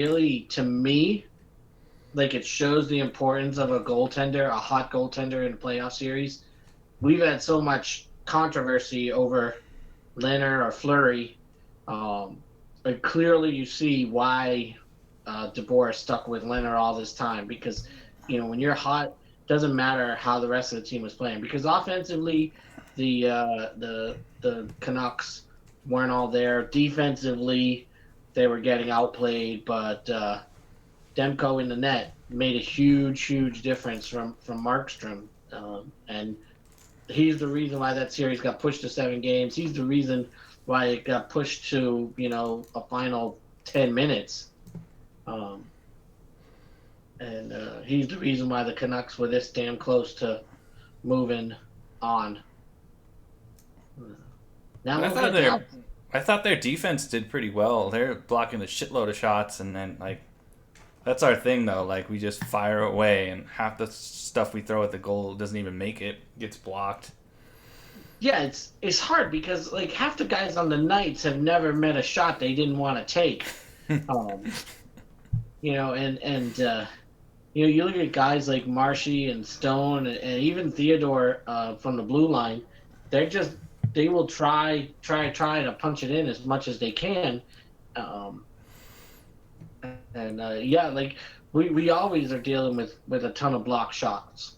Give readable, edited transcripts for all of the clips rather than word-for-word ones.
really, to me, like it shows the importance of a goaltender, a hot goaltender in a playoff series. We've had so much controversy over Leonard or Fleury. Um, but clearly, you see why DeBoer stuck with Leonard all this time because, when you're hot, doesn't matter how the rest of the team was playing because offensively, the Canucks weren't all there. Defensively, they were getting outplayed, but Demko in the net made a huge, huge difference from Markstrom, and he's the reason why that series got pushed to 7 games. He's the reason why it got pushed to a final 10 minutes, um, and he's the reason why the Canucks were this damn close to moving on. Now I we'll thought get to their I thought their defense did pretty well. They're blocking a shitload of shots, and then that's our thing though. Like we just fire away, and half the stuff we throw at the goal doesn't even make it. Gets blocked. yeah, it's hard because like half the guys on the Knights have never met a shot they didn't want to take. Um, and you look at guys like Marshy and Stone and even Theodore from the blue line. They're just they will try to punch it in as much as they can, um, and yeah, like we always are dealing with a ton of block shots.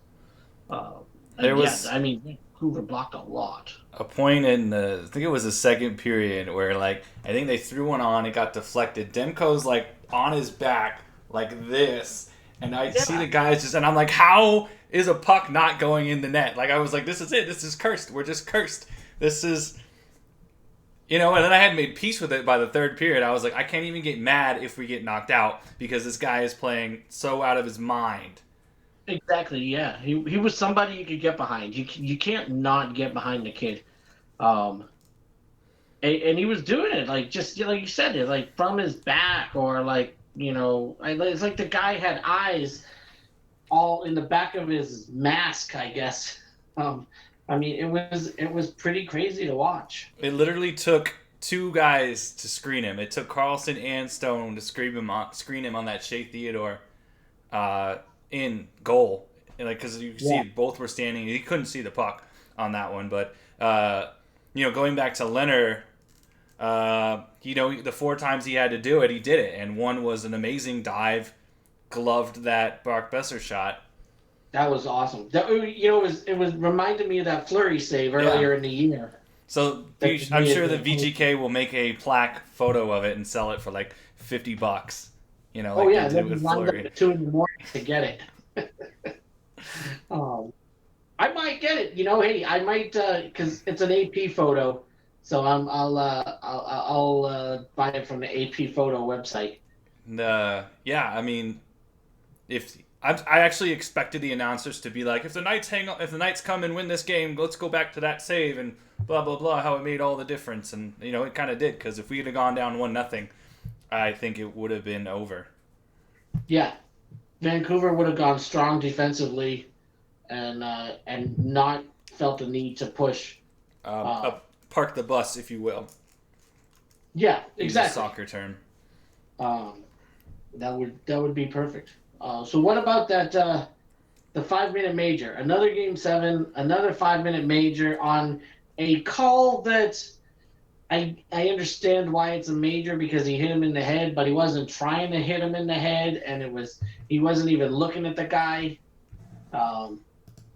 Uh, There yeah, was I mean Vancouver blocked a lot. a point in I think it was the second period where I think they threw one on, it got deflected. Demko's on his back like this, and I see Yeah, the guys just, and I'm like, how is a puck not going in the net? Like I was like, this is it. This is cursed. We're just cursed. This is. And then I had made peace with it by the third period. I was like, I can't even get mad if we get knocked out because this guy is playing so out of his mind. exactly. Yeah, he was somebody you could get behind. You can't not get behind the kid. Um, and he was doing it like just like you said it like from his back or it's like the guy had eyes all in the back of his mask, I guess. I mean it was pretty crazy to watch. It literally took two guys to screen him. It took Carlson and Stone to screen him on that Shea Theodore uh, in goal. And because you see Yeah. both were standing, he couldn't see the puck on that one. But going back to Leonard, the 4 times he had to do it, he did it, and one was an amazing dive, gloved that Brock Besser shot. That was awesome. It was reminded me of that Flurry save Yeah. earlier in the year. So That I'm made sure the it. VGK will make a plaque photo of it and sell it for like $50. Oh Like they yeah, did then with lined up Flurry. at 2 in the morning to get it. um, I might get it. Hey, I might because it's an AP photo, so I'll buy it from the AP photo website. And, yeah, I mean, if I actually expected the announcers to be like, if the Knights come and win this game, let's go back to that save and blah blah blah, how it made all the difference, and it kind of did because if we had gone down 1-0, I think it would have been over. Yeah, Vancouver would have gone strong defensively and not felt the need to push. Uh, Park the bus, if you will, yeah, use a exactly. soccer term. Um, that would be perfect. So what about that? The 5 minute major, another game 7, another 5 minute major on a call that I understand why it's a major because he hit him in the head, but he wasn't trying to hit him in the head, and he wasn't even looking at the guy. Um,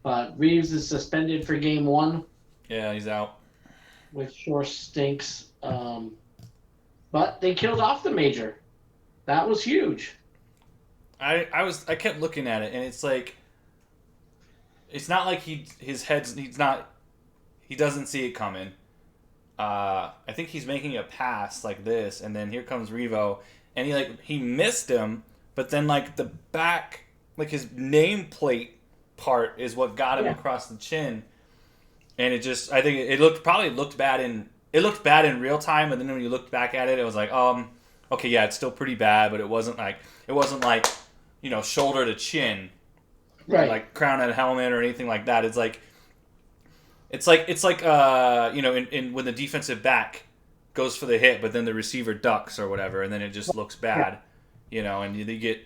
but Reeves is suspended for game 1, Yeah, he's out. which sure stinks. But they killed off the major. That was huge. I kept looking at it, and it's not like he doesn't see it coming. I think he's making a pass like this, and then here comes Revo, and he missed him, but then the back, his nameplate part is what got him Yeah, across the chin, and I think it looked bad in real time, and then when you looked back at it, it was like okay, yeah, it's still pretty bad, but it wasn't like shoulder to chin, or right. like crown and helmet or anything like that. It's like in when the defensive back goes for the hit, but then the receiver ducks or whatever, and then it just looks Yeah. bad. And they get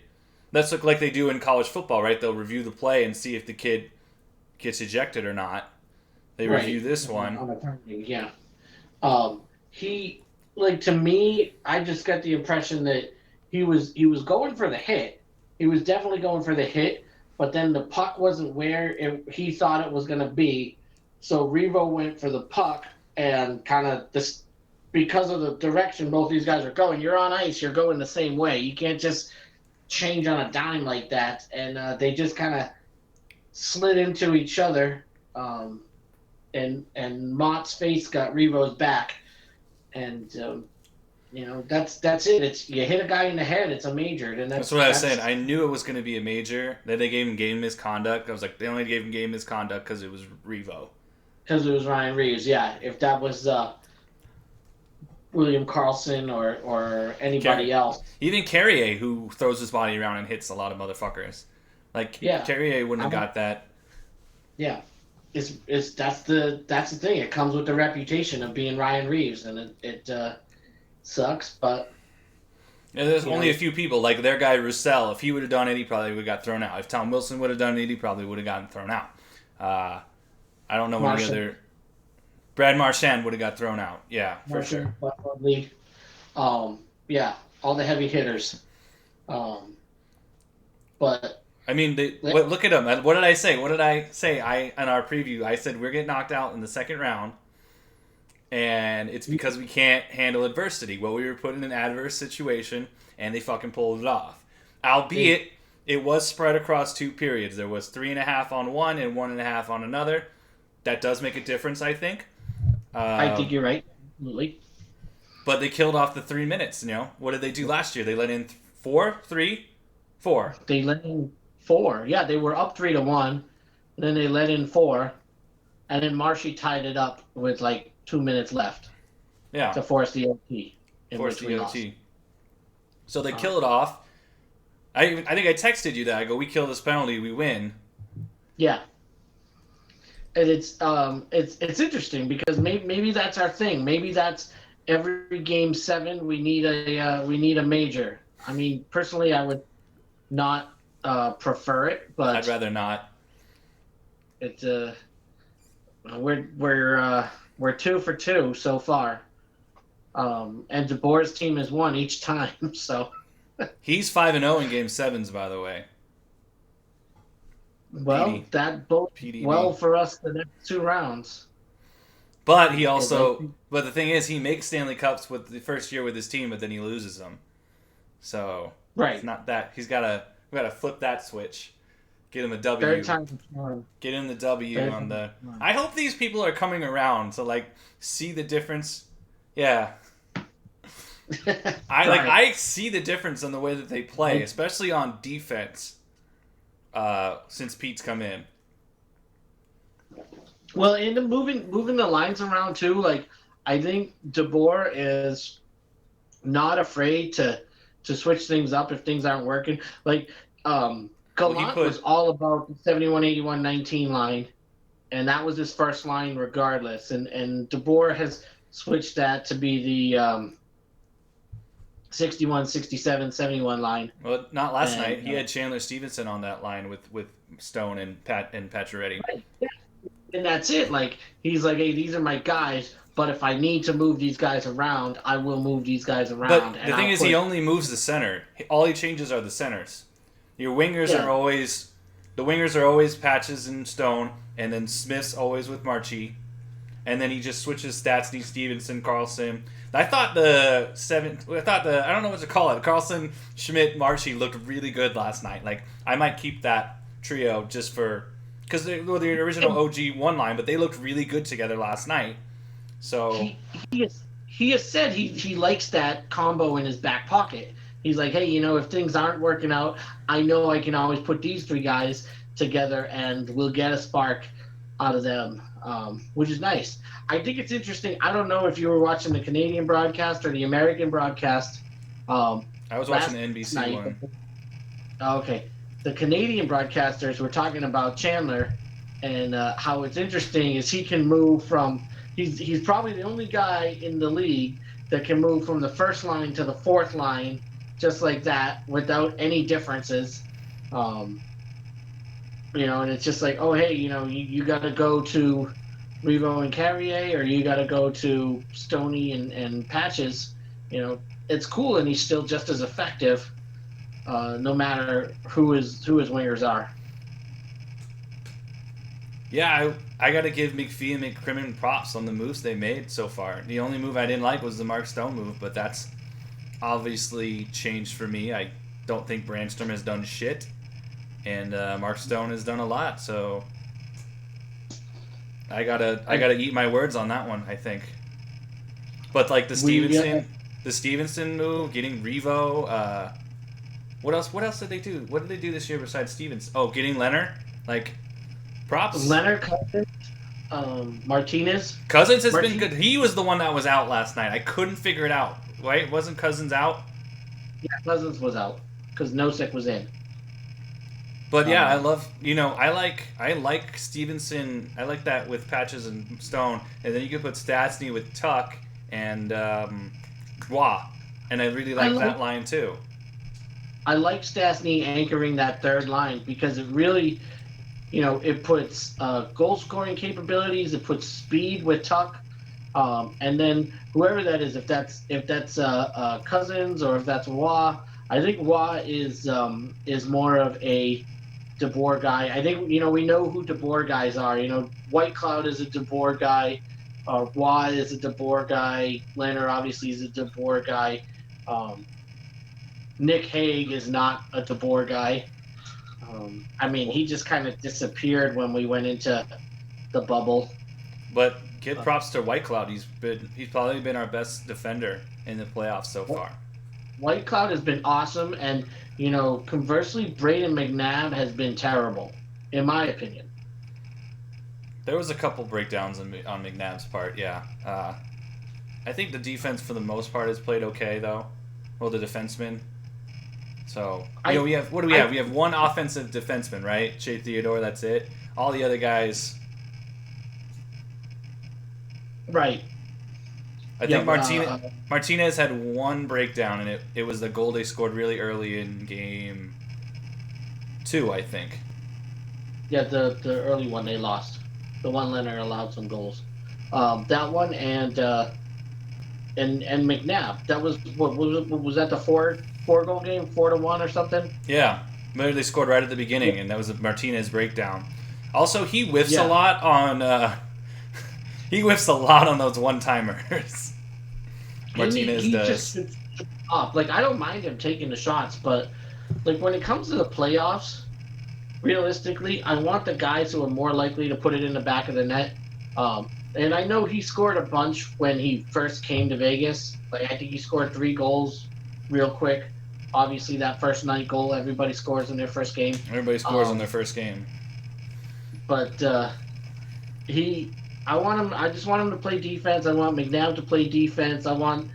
that's like they do in college football, right? They'll review the play and see if the kid gets ejected or not. They review this one. Yeah. He to me, I just got the impression that he was going for the hit. He was definitely going for the hit, but then the puck wasn't where he thought it was going to be. So Revo went for the puck and kind of this because of the direction both these guys are going. You're on ice. You're going the same way. You can't just change on a dime like that. And they just kind of slid into each other. And Mott's face got Revo's back, and that's it. It's you hit a guy in the head, it's a major, and that's what I was saying. I knew it was going to be a major. Then they gave him game misconduct. I was like, they only gave him game misconduct because it was Revo. Because it was Ryan Reeves, yeah. If that was William Karlsson or anybody else, even Carrier, who throws his body around and hits a lot of motherfuckers, Carrier wouldn't have got that. Yeah. That's the thing. It comes with the reputation of being Ryan Reeves, and it sucks. But there's only a few people like their guy Roussel. If he would have done it, he probably would have got thrown out. If Tom Wilson would have done it, he probably would have gotten thrown out. I don't know any other. Brad Marchand would have got thrown out. Yeah, for sure. Yeah, all the heavy hitters. But. I mean, look at them. What did I say? In our preview, I said we're getting knocked out in the second round, and it's because we can't handle adversity. Well, we were put in an adverse situation, and they fucking pulled it off. Albeit, it was spread across 2 periods. There was 3.5 on one and 1.5 on another. That does make a difference, I think. I think you're right. Absolutely. But they killed off the 3 minutes. What did they do last year? They let in 4. They let in 4. Yeah, they were up 3-1, and then they let in 4, and then Marshy tied it up with 2 minutes left. Yeah. To force the OT. So they kill it off. I think I texted you that. I go, we kill this penalty, we win. Yeah. And it's interesting because maybe that's our thing. Maybe that's every game 7 we need a major. I mean, personally, I would not prefer it, but I'd rather not. It's we're 2 for 2 so far, and DeBoer's team has won each time. So he's 5-0 in game 7s, by the way. Well, PD. That bodes well for us the next 2 rounds. But he also, but the thing is, he makes Stanley Cups with the first year with his team, but then he loses them. So it's not that we gotta flip that switch, get him a W. Third time's a charm. Get him the W on the. I hope these people are coming around to see the difference. Yeah. I see the difference in the way that they play, especially on defense. Since Pete's come in. Well, and moving the lines around too, I think DeBoer is not afraid to switch things up if things aren't working. Gallant was all about the 71, 81, 19 line, and that was his first line regardless. And DeBoer has switched that to be the 61, 67, 71 line. Well, not last night. He had Chandler Stevenson on that line with Stone and Pacioretty. Right. Yeah. And that's it. He's hey, these are my guys, but if I need to move these guys around, I will move these guys around. But the thing is, he only moves the center. All he changes are the centers. Your wingers are always... The wingers are always Patches and Stone, and then Smith's always with Marchie. And then he just switches Stastny, Stevenson, Karlsson. I thought I don't know what to call it. Karlsson, Schmidt, Marchie looked really good last night. I might keep that trio just for... Because they were the original OG one line, but they looked really good together last night. So... He has said he likes that combo in his back pocket. He's like, hey, if things aren't working out, I know I can always put these 3 guys together and we'll get a spark out of them, which is nice. I think it's interesting. I don't know if you were watching the Canadian broadcast or the American broadcast. I was watching the NBC night. one. Okay. The Canadian broadcasters were talking about Chandler and how it's interesting is he can move from – he's probably the only guy in the league that can move from the first line to the fourth line just like that without any differences. Um, and it's just like, oh, hey, you got to go to Revo and Carrier, or you got to go to Stony and Patches. It's cool, and he's still just as effective, no matter who his wingers are. Yeah, I got to give McPhee and McCrimmon props on the moves they made so far. The only move I didn't like was the Mark Stone move, but that's obviously changed for me. I don't think Brandstrom has done shit, and Mark Stone has done a lot. So I gotta eat my words on that one. I think, but like the Stevenson move, getting Revo. What else? What else did they do? What did they do this year besides Stevens? Oh, getting Leonard. Like, props. Leonard Cousins, Martinez. Cousins has been good. He was the one that was out last night. I couldn't figure it out. Right? Wasn't Cousins out? Yeah, Cousins was out because Nosek was in. But yeah, I love I like Stevenson. I like that with Patches and Stone, and then you could put Stastny with Tuck and Wah, and I really like that line too. I like Stastny anchoring that third line because it really, it puts goal scoring capabilities. It puts speed with Tuck, and then whoever that is, if that's Cousins or if that's Wah, I think Wah is more of a DeBoer guy. I think we know who DeBoer guys are. White Cloud is a DeBoer guy. Wah is a DeBoer guy. Leonard obviously is a DeBoer guy. Nick Hague is not a DeBoer guy. He just kind of disappeared when we went into the bubble. But give props to White Cloud. He's probably been our best defender in the playoffs so far. White Cloud has been awesome, and conversely, Braden McNabb has been terrible, in my opinion. There was a couple breakdowns on McNabb's part. Yeah, I think the defense for the most part has played okay though. Well, the defenseman. So we have We have one offensive defenseman, right? Shea Theodore. That's it. All the other guys. Right. I think Martinez had one breakdown, and it was the goal they scored really early in game 2, I think. Yeah, the early one they lost. The one Leonard allowed some goals. That one and McNabb. That was what was that the four goal game, 4-1 or something? Yeah, maybe they scored right at the beginning, and that was a Martinez breakdown. Also, he whiffs a lot on. He whiffs a lot on those one-timers. Martinez he does. Just up. Like, I don't mind him taking the shots, but like when it comes to the playoffs, realistically, I want the guys who are more likely to put it in the back of the net. And I know he scored a bunch when he first came to Vegas. Like, I think he scored 3 goals real quick. Obviously, that first night goal, everybody scores in their first game. Everybody scores in their first game. But I want him. I just want him to play defense. I want McNabb to play defense. I want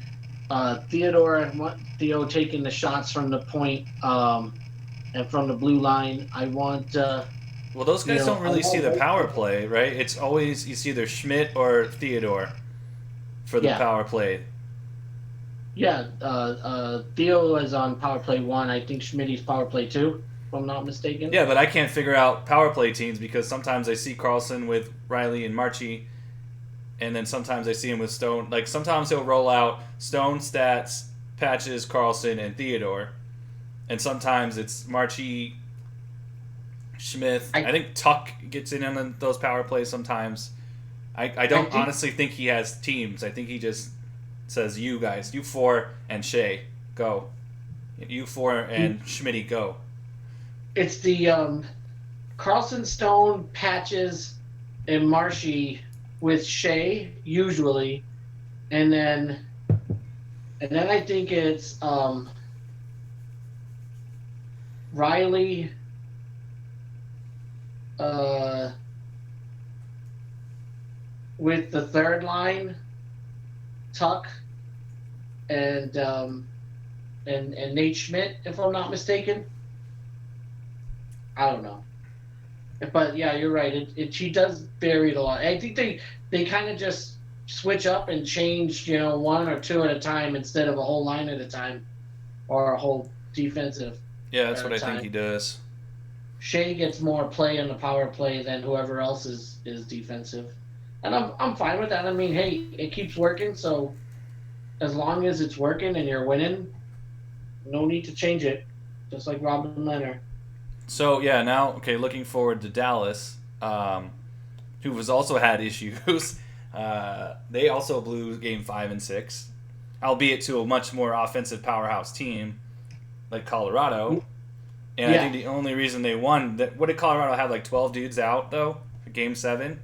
Theodore. I want Theo taking the shots from the point and from the blue line. I want. Well, those guys don't really see the power play, right? It's always either Schmidt or Theodore for the power play. Yeah, Theo is on power play 1. I think Schmidt's power play 2. If I'm not mistaken. Yeah, but I can't figure out power play teams because sometimes I see Carlson with Riley and Marchie, and then sometimes I see him with Stone. Like, sometimes he'll roll out Stone, Stats, Patches, Carlson, and Theodore. And sometimes it's Marchie, Schmidt. I think Tuck gets in on those power plays sometimes. I don't honestly think he has teams. I think he just says, you guys, you 4 and Shea, go. You 4 and Schmidt, go. It's the Carlson, Stone, Patches, and Marshy with Shea usually, and then I think it's Riley, with the third line, Tuck, and Nate Schmidt, if I'm not mistaken. I don't know, but yeah, you're right. She does vary it a lot. I think they kind of just switch up and change, 1 or 2 at a time instead of a whole line at a time. or a whole defensive Yeah, that's what I think time. he does. Shea gets more play in the power play than whoever else is defensive, and I'm fine with that. I mean, hey, it keeps working, so as long as it's working and you're winning, no need to change it. Just like Robin Leonard. So yeah, now okay, looking forward to Dallas, who has also had issues. They also blew Game 5 and 6, albeit to a much more offensive powerhouse team like Colorado. And I Yeah. think the only reason they won that what did Colorado have like 12 dudes out though for Game 7?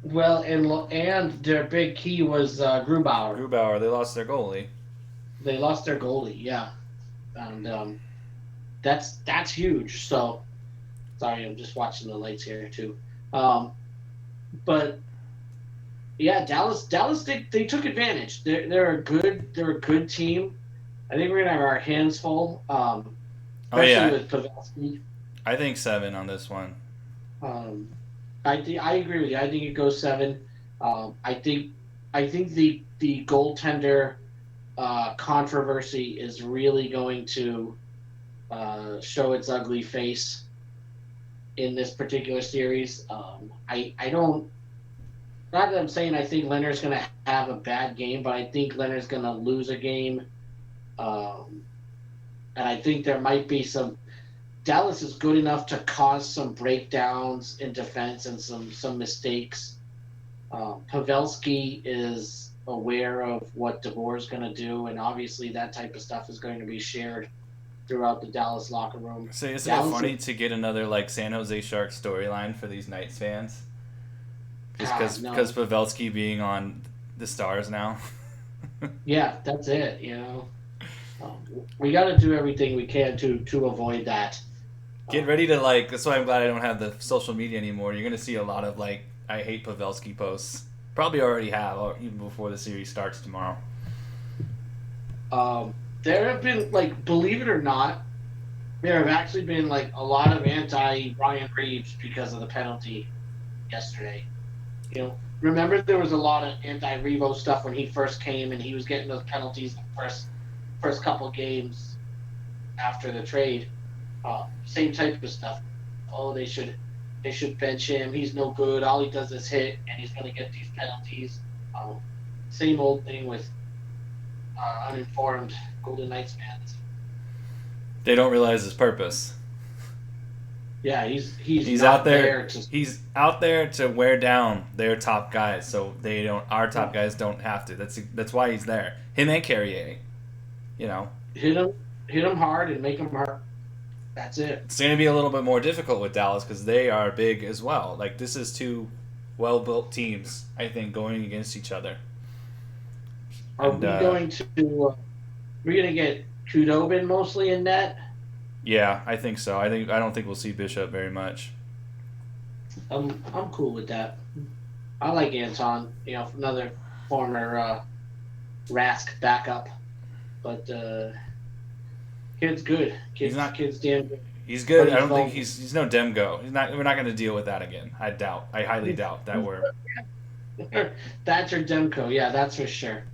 Well, and their big key was Grubauer. Grubauer, they lost their goalie. They lost their goalie. Yeah, and that's huge. So sorry, I'm just watching the lights here too. Um, but yeah, Dallas they took advantage. They're a good team. I think we're gonna have our hands full, Oh especially yeah, with Pavelski. I think 7 on this one. Um, I agree with you. I think it goes 7. I think the goaltender controversy is really going to show its ugly face in this particular series. I don't. Not that I'm saying I think Leonard's going to have a bad game, but I think Leonard's going to lose a game, um, and I think there might be some. Dallas is good enough to cause some breakdowns in defense and some mistakes. Pavelski is aware of what DeBoer is going to do, and obviously that type of stuff is going to be shared throughout the Dallas locker room. Say, isn't it Dallas funny is to get another like San Jose Sharks storyline for these Knights fans? Just God because no, Pavelski being on the Stars now. yeah, that's it. We got to do everything we can to avoid that. Get Um, ready to like. That's why I'm glad I don't have the social media anymore. You're gonna see a lot of like I hate Pavelski posts. Probably already have, or even before the series starts tomorrow. there have been like, believe it or not, there have actually been like a lot of anti Ryan Reeves because of the penalty yesterday. Remember there was a lot of anti Revo stuff when he first came and he was getting those penalties the first couple games after the trade. Same type of stuff. Oh, they should bench him. He's no good. All he does is hit, and he's going to get these penalties. Um, Same old thing with uninformed Golden Knights fans. They don't realize his purpose. Yeah, he's He's out not there. there to He's out there to wear down their top guys, so they don't. Our top guys don't have to. That's why he's there. Him and Carrier. You know, hit him, hit him hard and make him hurt. That's it. it's going to be a little bit more difficult with Dallas because they are big as well. Like this is two well-built teams, I think, going against each other. Are And we going to? We're going to get Kudobin mostly in net. yeah, I think so. I don't think we'll see Bishop very much. I'm cool with that. I like Anton. Another former Rask backup, but kid's good. He's Kid's not. kid's damn good. He's But good. I he's don't think vulnerable. he's no Demgo. He's not. We're not going to deal with that again. I doubt. I highly doubt that we're. Thatcher Demko, yeah, that's for sure.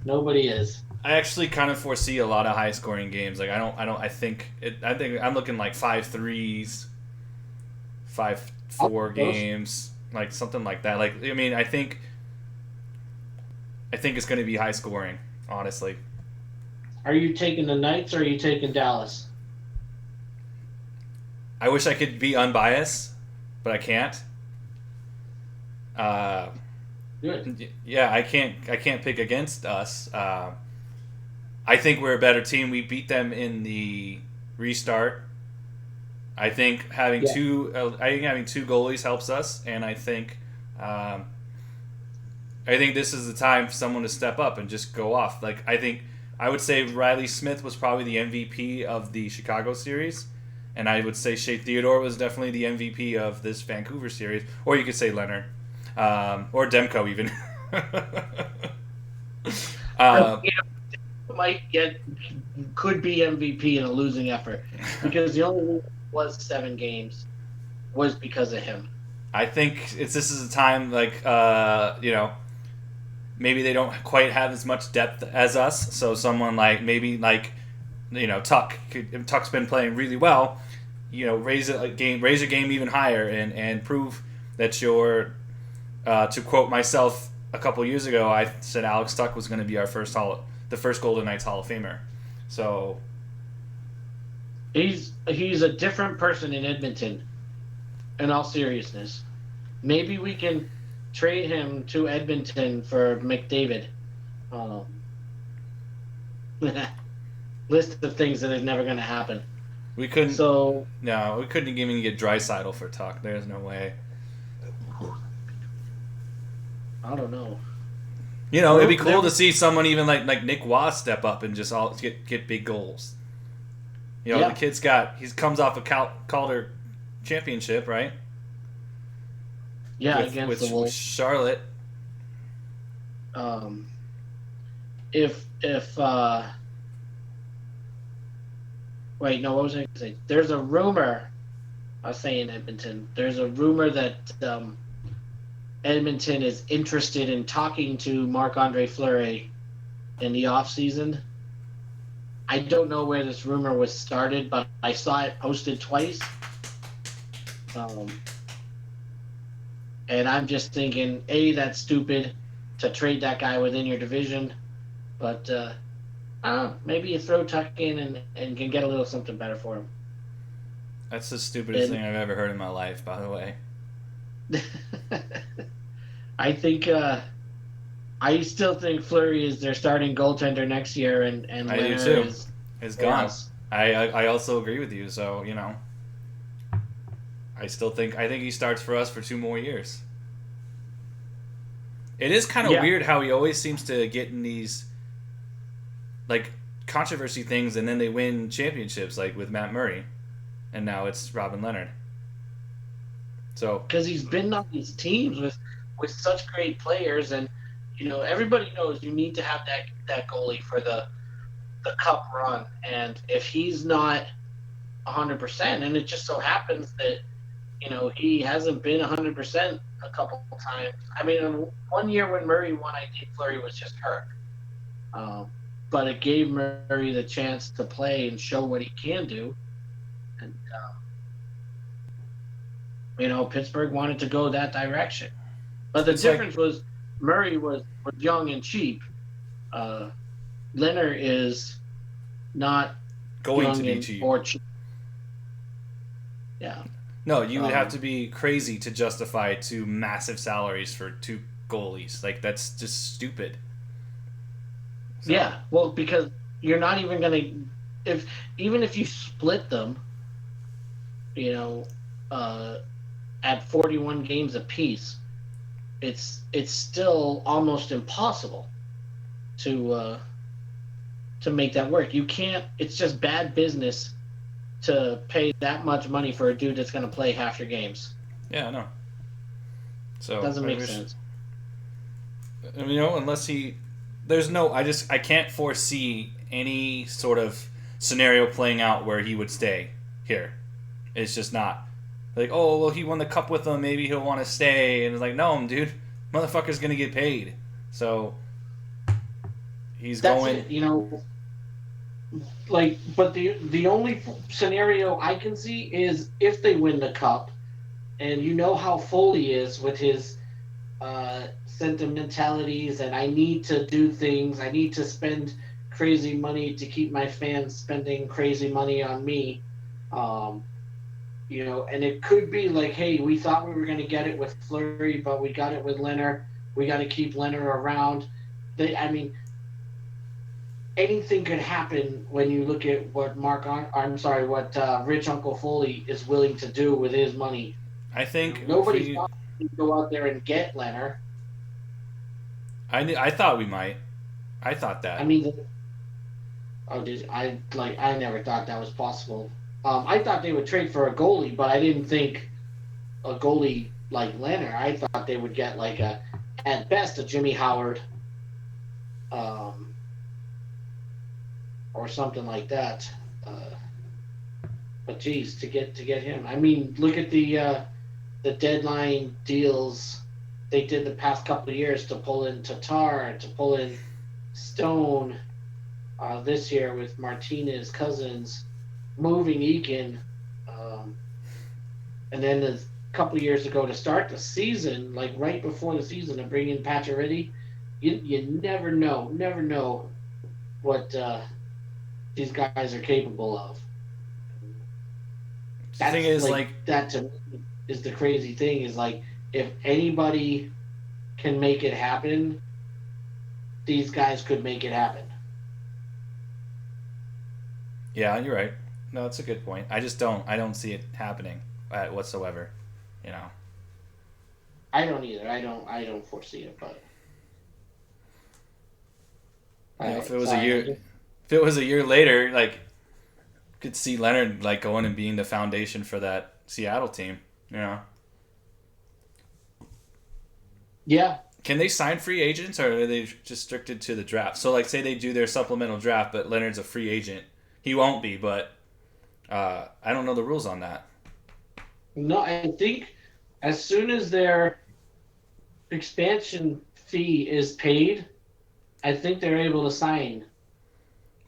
Nobody is. I actually kind of foresee a lot of high scoring games. Like I don't. I don't. I think. I think I'm looking like 5-3s, 5-4 games, like something like that. Like I mean, I think. I think it's going to be high scoring. Honestly, Are you taking the Knights or are you taking Dallas? I wish I could be unbiased, but I can't. Uh, Good. yeah, I can't. I can't pick against us. I think we're a better team. We beat them in the restart. I think having Yeah. two goalies helps us, and um, I think this is the time for someone to step up and just go off. Like I think I would say Riley Smith was probably the MVP of the Chicago series, and I would say Shea Theodore was definitely the MVP of this Vancouver series, or you could say Leonard, or Demko even. uh, Might get could be MVP in a losing effort because the only reason it was 7 games was because of him. I think this is a time like maybe they don't quite have as much depth as us. So someone like maybe like Tuck's been playing really well. Raise your game even higher, and prove that you're. To quote myself a couple years ago, I said Alex Tuck was going to be the first Golden Knights Hall of Famer. So he's a different person in Edmonton. In all seriousness, maybe we can trade him to Edmonton for McDavid. List of things that is never going to happen. We couldn't. So no, we couldn't even get Draisaitl for Tuck. There's no way. I don't know. It'd be cool to see someone even like Nick Waugh step up and just all get big goals. The kid's he comes off a Calder championship, right? Yeah, with the Wolves. Charlotte. If wait, no, what was I going to say? There's a rumor. I was saying Edmonton. There's a rumor that Edmonton is interested in talking to Marc-Andre Fleury in the offseason. I don't know where this rumor was started, but I saw it posted twice. And I'm just thinking, A, that's stupid to trade that guy within your division. But, I don't know, maybe you throw Tuck in and can get a little something better for him. That's the stupidest thing I've ever heard in my life, by the way. I think I still think Fleury is their starting goaltender next year, and I Leonard do too. Is gone. Else. I also agree with you. So I think he starts for us for 2 more years. It is kind of weird how he always seems to get in these like controversy things, and then they win championships, like with Matt Murray, and now it's Robin Leonard. So because he's been on these teams with such great players, and everybody knows you need to have that goalie for the cup run, and if he's not 100%, and it just so happens that he hasn't been 100% a couple of times. I mean, one year when Murray won, I think Fleury was just hurt, but it gave Murray the chance to play and show what he can do, and Pittsburgh wanted to go that direction. But the difference was Murray was young and cheap. Leonard is not going young to be and cheap. Or cheap. Yeah. No, you would have to be crazy to justify 2 massive salaries for 2 goalies. Like, that's just stupid. So. Yeah, well, because you're not even going to even if you split them, at 41 games apiece, it's still almost impossible to make that work. You can't. It's just bad business to pay that much money for a dude that's going to play half your games. Yeah, I know. So it doesn't make sense. Unless I can't foresee any sort of scenario playing out where he would stay here. It's just not. Like, oh, well, he won the cup with them. Maybe he'll want to stay. And it's like, no, dude, motherfucker's gonna get paid. So he's going. But the only scenario I can see is if they win the cup, and how Foley is with his sentimentalities, and I need to do things. I need to spend crazy money to keep my fans spending crazy money on me. And it could be like, hey, we thought we were going to get it with Fleury, but we got it with Leonard. We got to keep Leonard around. Anything could happen when you look at what Rich Uncle Foley is willing to do with his money. I think nobody's going to go out there and get Leonard. I thought we might. I thought that. I mean, I never thought that was possible. I thought they would trade for a goalie, but I didn't think a goalie like Leonard. I thought they would get at best a Jimmy Howard, or something like that. But geez, to get him. I mean, look at the deadline deals they did the past couple of years to pull in Tatar, to pull in Stone. this year with Martinez, Cousins, moving Eakin, um, and then a couple years ago to start the season, like right before the season, to bring in Pacioretty. You never know what these guys are capable of. The thing That's is, like like, that to me is the crazy thing. Is like if anybody can make it happen, these guys could make it happen. yeah, you're right. No, that's a good point. I don't see it happening whatsoever. You know, I don't either. I don't foresee it, but all if it right. was a Sorry. year, if it was a year later, like, could see Leonard like going and being the foundation for that Seattle team. You know, Yeah. can they sign free agents or are they just restricted to the draft? So, like, say they do their supplemental draft, but Leonard's a free agent. He won't be, but I don't know the rules on that. No, I think as soon as their expansion fee is paid, I think they're able to sign.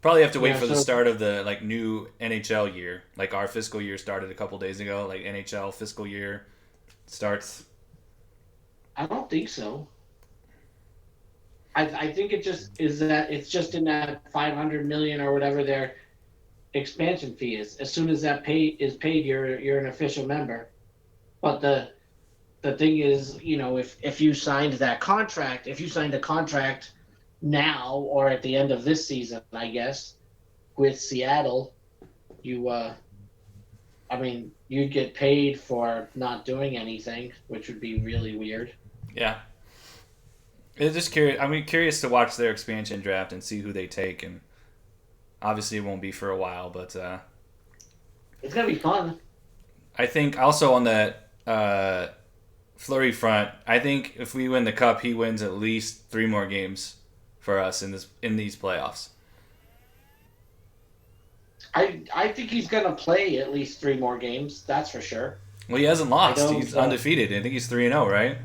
Probably have to wait Yeah. for the So start of the like new NHL year. Like our fiscal year started a couple days ago. Like NHL fiscal year starts. I don't think so. I think it just is that it's just in that 500 million or whatever their expansion fee is. As soon as that pay is paid, you're an official member. But the thing is, if you signed that contract, if you signed a contract now or at the end of this season, I guess with Seattle, you I mean, you'd get paid for not doing anything, which would be really weird. Yeah, it's just curious. I mean, curious to watch their expansion draft and see who they take. And obviously, it won't be for a while. But It's gonna be fun. I think also on the Flurry front, I think if we win the cup, he wins at least 3 more games for us in these playoffs. I think he's gonna play at least 3 more games. That's for sure. Well, he hasn't I lost. don't. He's undefeated. I think he's 3-0, right?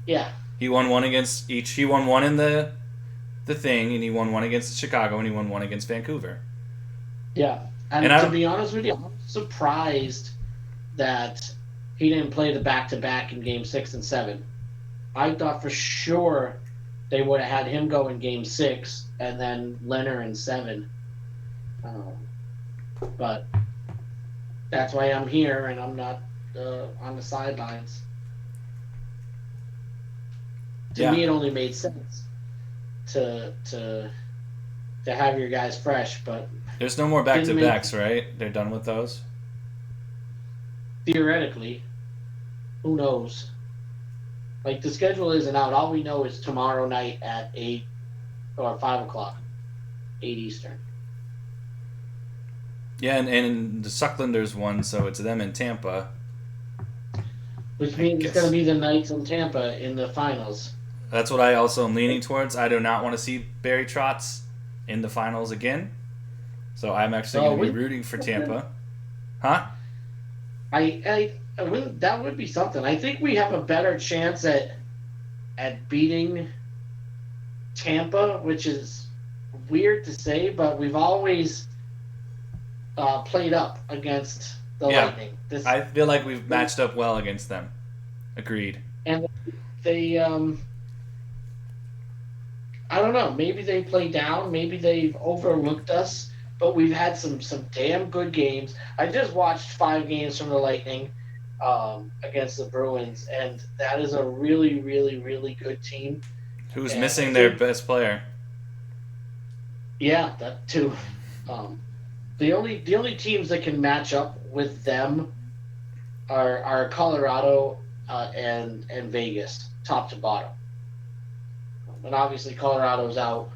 Yeah, He won one against each. He won one in the thing, and he won one against Chicago, and he won one against Vancouver. yeah. And And I to don't. be honest with you, I'm surprised that he didn't play the back to back in Game 6 and 7. I thought for sure they would have had him go in Game 6 and then Leonard in 7. Um, but that's why I'm here and I'm not on the sidelines. To Yeah, me, it only made sense to have your guys fresh, but there's no more back to didn't make backs, right? They're done with those. theoretically. Who knows? Like the schedule isn't out. All we know is tomorrow night at 8 or 5 o'clock, 8 Eastern. Yeah, and the Sucklanders won, so it's them and Tampa. Which I means it's going to guess be the Knights and Tampa in the finals. that's what I also am leaning towards. I do not want to see Barry Trotz in the finals again, so I'm actually So going to be rooting for Tampa. Huh? I wouldn't, that would be something. I think we have a better chance at beating Tampa, which is weird to say, but we've always played up against the Yeah, Lightning. This I feel like we've matched up well against them. Agreed. and they I don't know. Maybe they play down. Maybe they've overlooked us. But we've had some damn good games. I just watched 5 games from the Lightning against the Bruins, and that is a really, really, really good team. Who's And I missing their think, best player? yeah, that too. Um, the only teams that can match up with them are Colorado and Vegas, top to bottom. And obviously Colorado's out,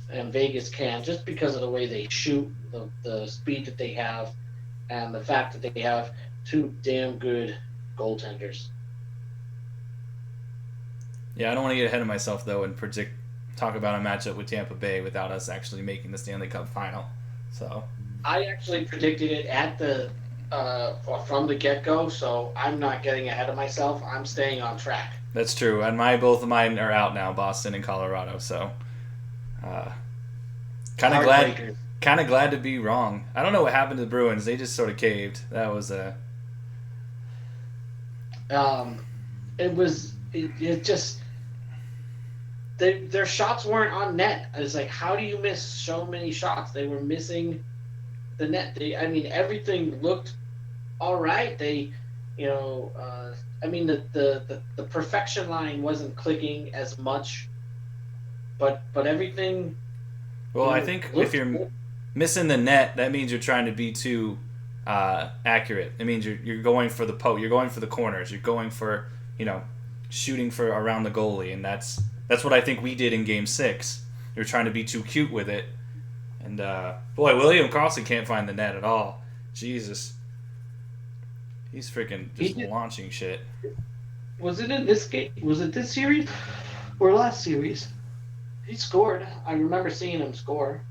and Vegas can just because of the way they shoot, the speed that they have, and the fact that they have two damn good goaltenders. Yeah, I don't want to get ahead of myself though and talk about a matchup with Tampa Bay without us actually making the Stanley Cup final. So I actually predicted it at the from the get go, so I'm not getting ahead of myself. I'm staying on track. that's true. And both of mine are out now, Boston and Colorado. So Uh, kind of glad, Heartbreaker. to be wrong. I don't know what happened to the Bruins. They just sort of caved. That was Um, it just their shots weren't on net. I was like, how do you miss so many shots? They were missing the net. I mean, everything looked all right. I mean, the perfection line wasn't clicking as much, but everything, well. I think if looked you're good. missing the net, that means you're trying to be too accurate. It means you're going for the You're going for the corners. You're going for shooting for around the goalie, and that's what I think we did in Game 6. You're trying to be too cute with it, and boy, William Carlson can't find the net at all. Jesus, he's freaking He just did, launching shit. was it in this game? Was it this series or last series? He scored. I remember seeing him score.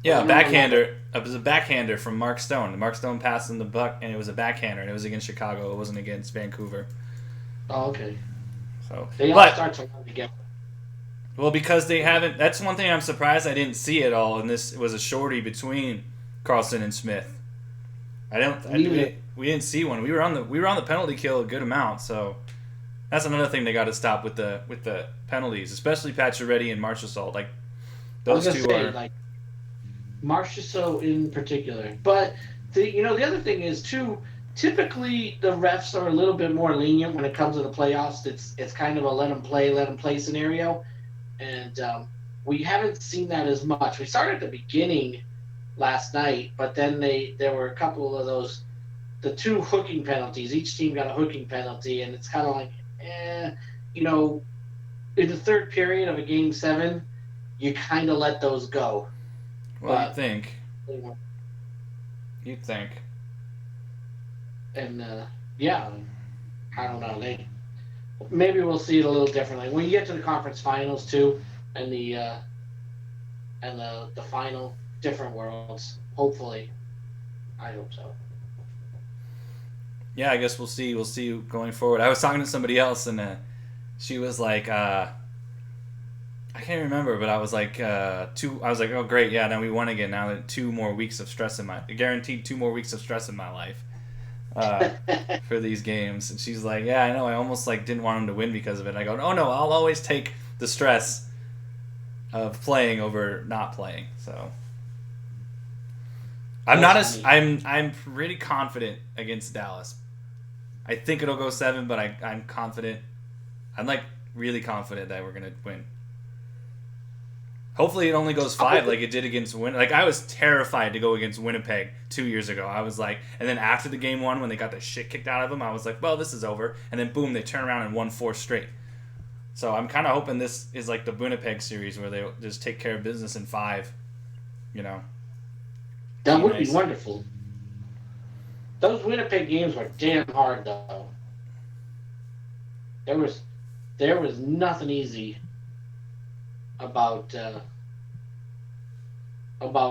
I Yeah, a remember not. backhander. It was a backhander from Mark Stone. Mark Stone passed him the buck, and it was a backhander, and it was against Chicago. It wasn't against Vancouver. Oh, okay. So, They all but start to run together. well, because they haven't. That's one thing I'm surprised I didn't see it all. And this was a shorty between Carlson and Smith. I don't. I, Neither. we didn't see one. We were on the penalty kill a good amount. So that's another thing they got to stop with the penalties, especially Pacioretty and Marchessault. Like I was those gonna two say are. like Marchessault in particular, but the other thing is too. Typically, the refs are a little bit more lenient when it comes to the playoffs. It's kind of a let them play scenario, and we haven't seen that as much. We started at the beginning last night, but then there were a couple of the two hooking penalties. Each team got a hooking penalty, and it's kind of like, you know, in the third period of a game 7, you kind of let those go. Well, you'd But think. You'd think. and yeah, I don't know. Maybe we'll see it a little differently when you get to the conference finals too, and the final different worlds. Hopefully, I hope so. Yeah, I guess we'll see. We'll see going forward. I was talking to somebody else, and she was like, I can't remember, but I was like, two. I was like, oh great, yeah, now we won again. Now that 2 more weeks of stress guaranteed 2 more weeks of stress in my life, uh, for these games. And she's like, yeah, I know. I almost like didn't want them to win because of it. And I go, oh no, I'll always take the stress of playing over not playing. So I'm not That's as funny. I'm pretty confident against Dallas. I think it'll go 7, but I'm confident. I'm like really confident that we're gonna win. Hopefully, it only goes 5 like it did against Win. Like I was terrified to go against Winnipeg 2 years ago. I was like, and then after the game 1, when they got the shit kicked out of them, I was like, well, this is over. And then boom, they turn around and won 4 straight. So I'm kind of hoping this is like the Winnipeg series where they just take care of business in 5. You know, That be would be nice. wonderful. Those Winnipeg games were damn hard though. There was there was nothing easy about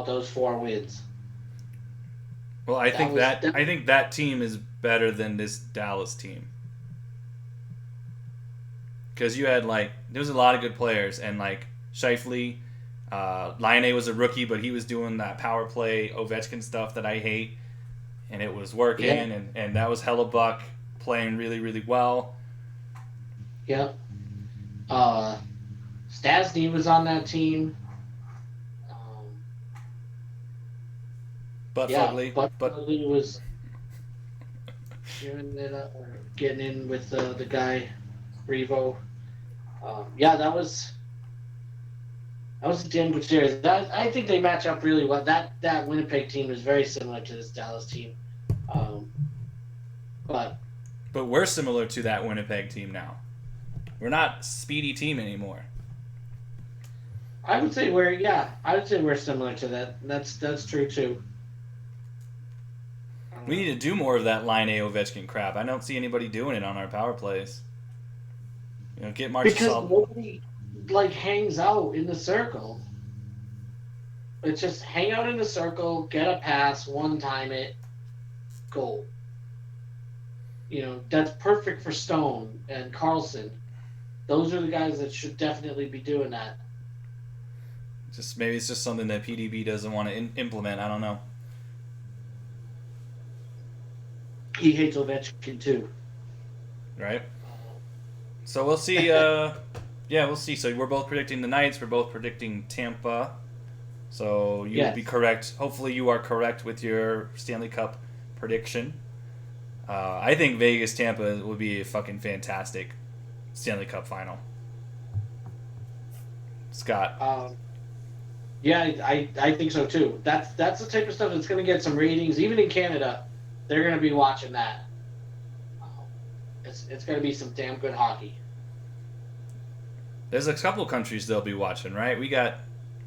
those 4 wins. Well, I That think was that that. I think that team is better than this Dallas team because you had like there was a lot of good players and like Shifley, Line was a rookie, but he was doing that power play Ovechkin stuff that I hate, and it was working, Yeah, and that was Hellebuck playing really really well. yeah. Uh, Stasny was on that team. Um, But yeah, Fugly, but but he was giving it up or getting in with the guy Revo. Yeah, that was a damn good series. I think they match up really well. That Winnipeg team is very similar to this Dallas team. Um, but we're similar to that Winnipeg team now. We're not speedy team anymore. I would say we're similar to that. That's true too. We need Um, to do more of that line A Ovechkin crap. I don't see anybody doing it on our power plays. Get because Marchessault. nobody like hangs out in the circle. It's just hang out in the circle, get a pass, one time it, goal. That's perfect for Stone and Carlson. Those are the guys that should definitely be doing that. Just maybe it's just something that PDB doesn't want to implement. I don't know. He hates Ovechkin too. Right. So we'll see. Yeah, we'll see. So we're both predicting the Knights. We're both predicting Tampa. So you will be Yes. correct. Hopefully, you are correct with your Stanley Cup prediction. I think Vegas Tampa would be a fucking fantastic Stanley Cup final. Scott. Yeah, I think so too. That's the type of stuff that's going to get some ratings. Even in Canada, they're going to be watching that. It's going to be some damn good hockey. There's a couple countries they'll be watching, right? We got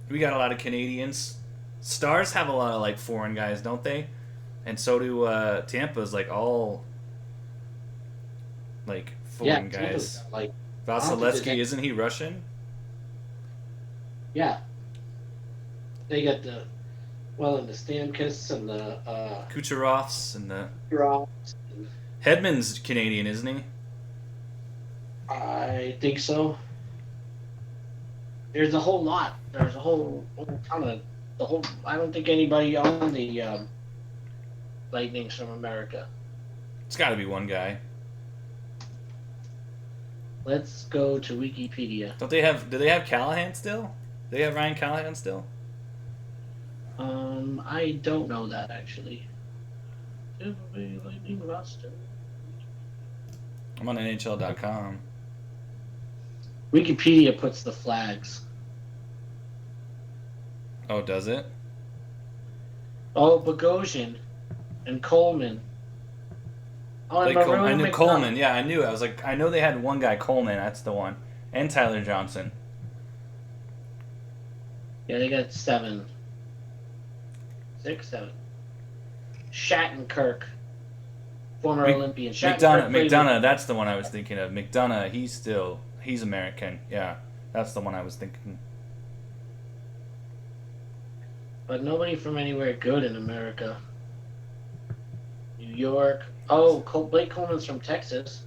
a lot of Canadians. Stars have a lot of like foreign guys, don't they? And so do Tampa's like all like foreign guys. Like Vasilevsky, isn't he Russian? Yeah. They got the Stamkos and the Kucherovs and the Drops. Hedman's Canadian, isn't he? I think so. There's a whole lot. There's a whole ton of the whole. I don't think anybody on the Lightning's from America. It's got to be one guy. Let's go to Wikipedia. Don't they have? Do they have Callahan still? Do they have Ryan Callahan still? I don't know that actually. Lightning roster. I'm on NHL.com. Wikipedia puts the flags. Oh, does it? Oh, Bogosian and Coleman. Oh, and I knew McDonald. Coleman. Yeah, I knew. I was like, I know they had one guy, Coleman. That's the one, and Tyler Johnson. Yeah, they got 7. 6, 7. Shattenkirk, former Olympian. McDonough. That's the one I was thinking of. McDonough. He's American. Yeah, that's the one I was thinking. But nobody from anywhere good in America. New York. Oh, Blake Coleman's from Texas.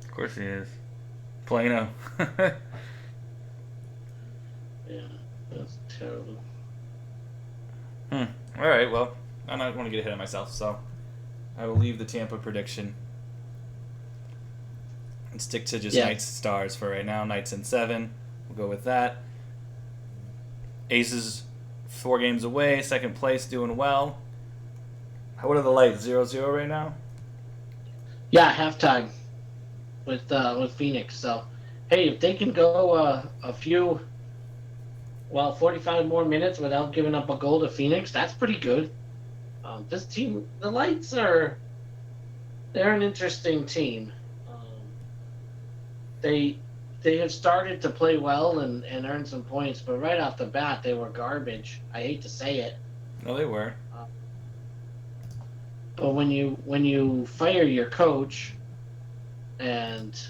Of course he is. Plano. Yeah, that's terrible. All right. Well, I don't want to get ahead of myself, so I will leave the Tampa prediction and stick to just Knights Stars for right now. Knights in 7. We'll go with that. Aces 4 games away, second place, doing well. What are the lights? 0-0 right now? Yeah, halftime with Phoenix. So, hey, if they can go a few, 45 more minutes without giving up a goal to Phoenix, that's pretty good. This team, the Lights they're an interesting team. They have started to play well and earn some points, but right off the bat, they were garbage. I hate to say it. No, they were. But when you fire your coach and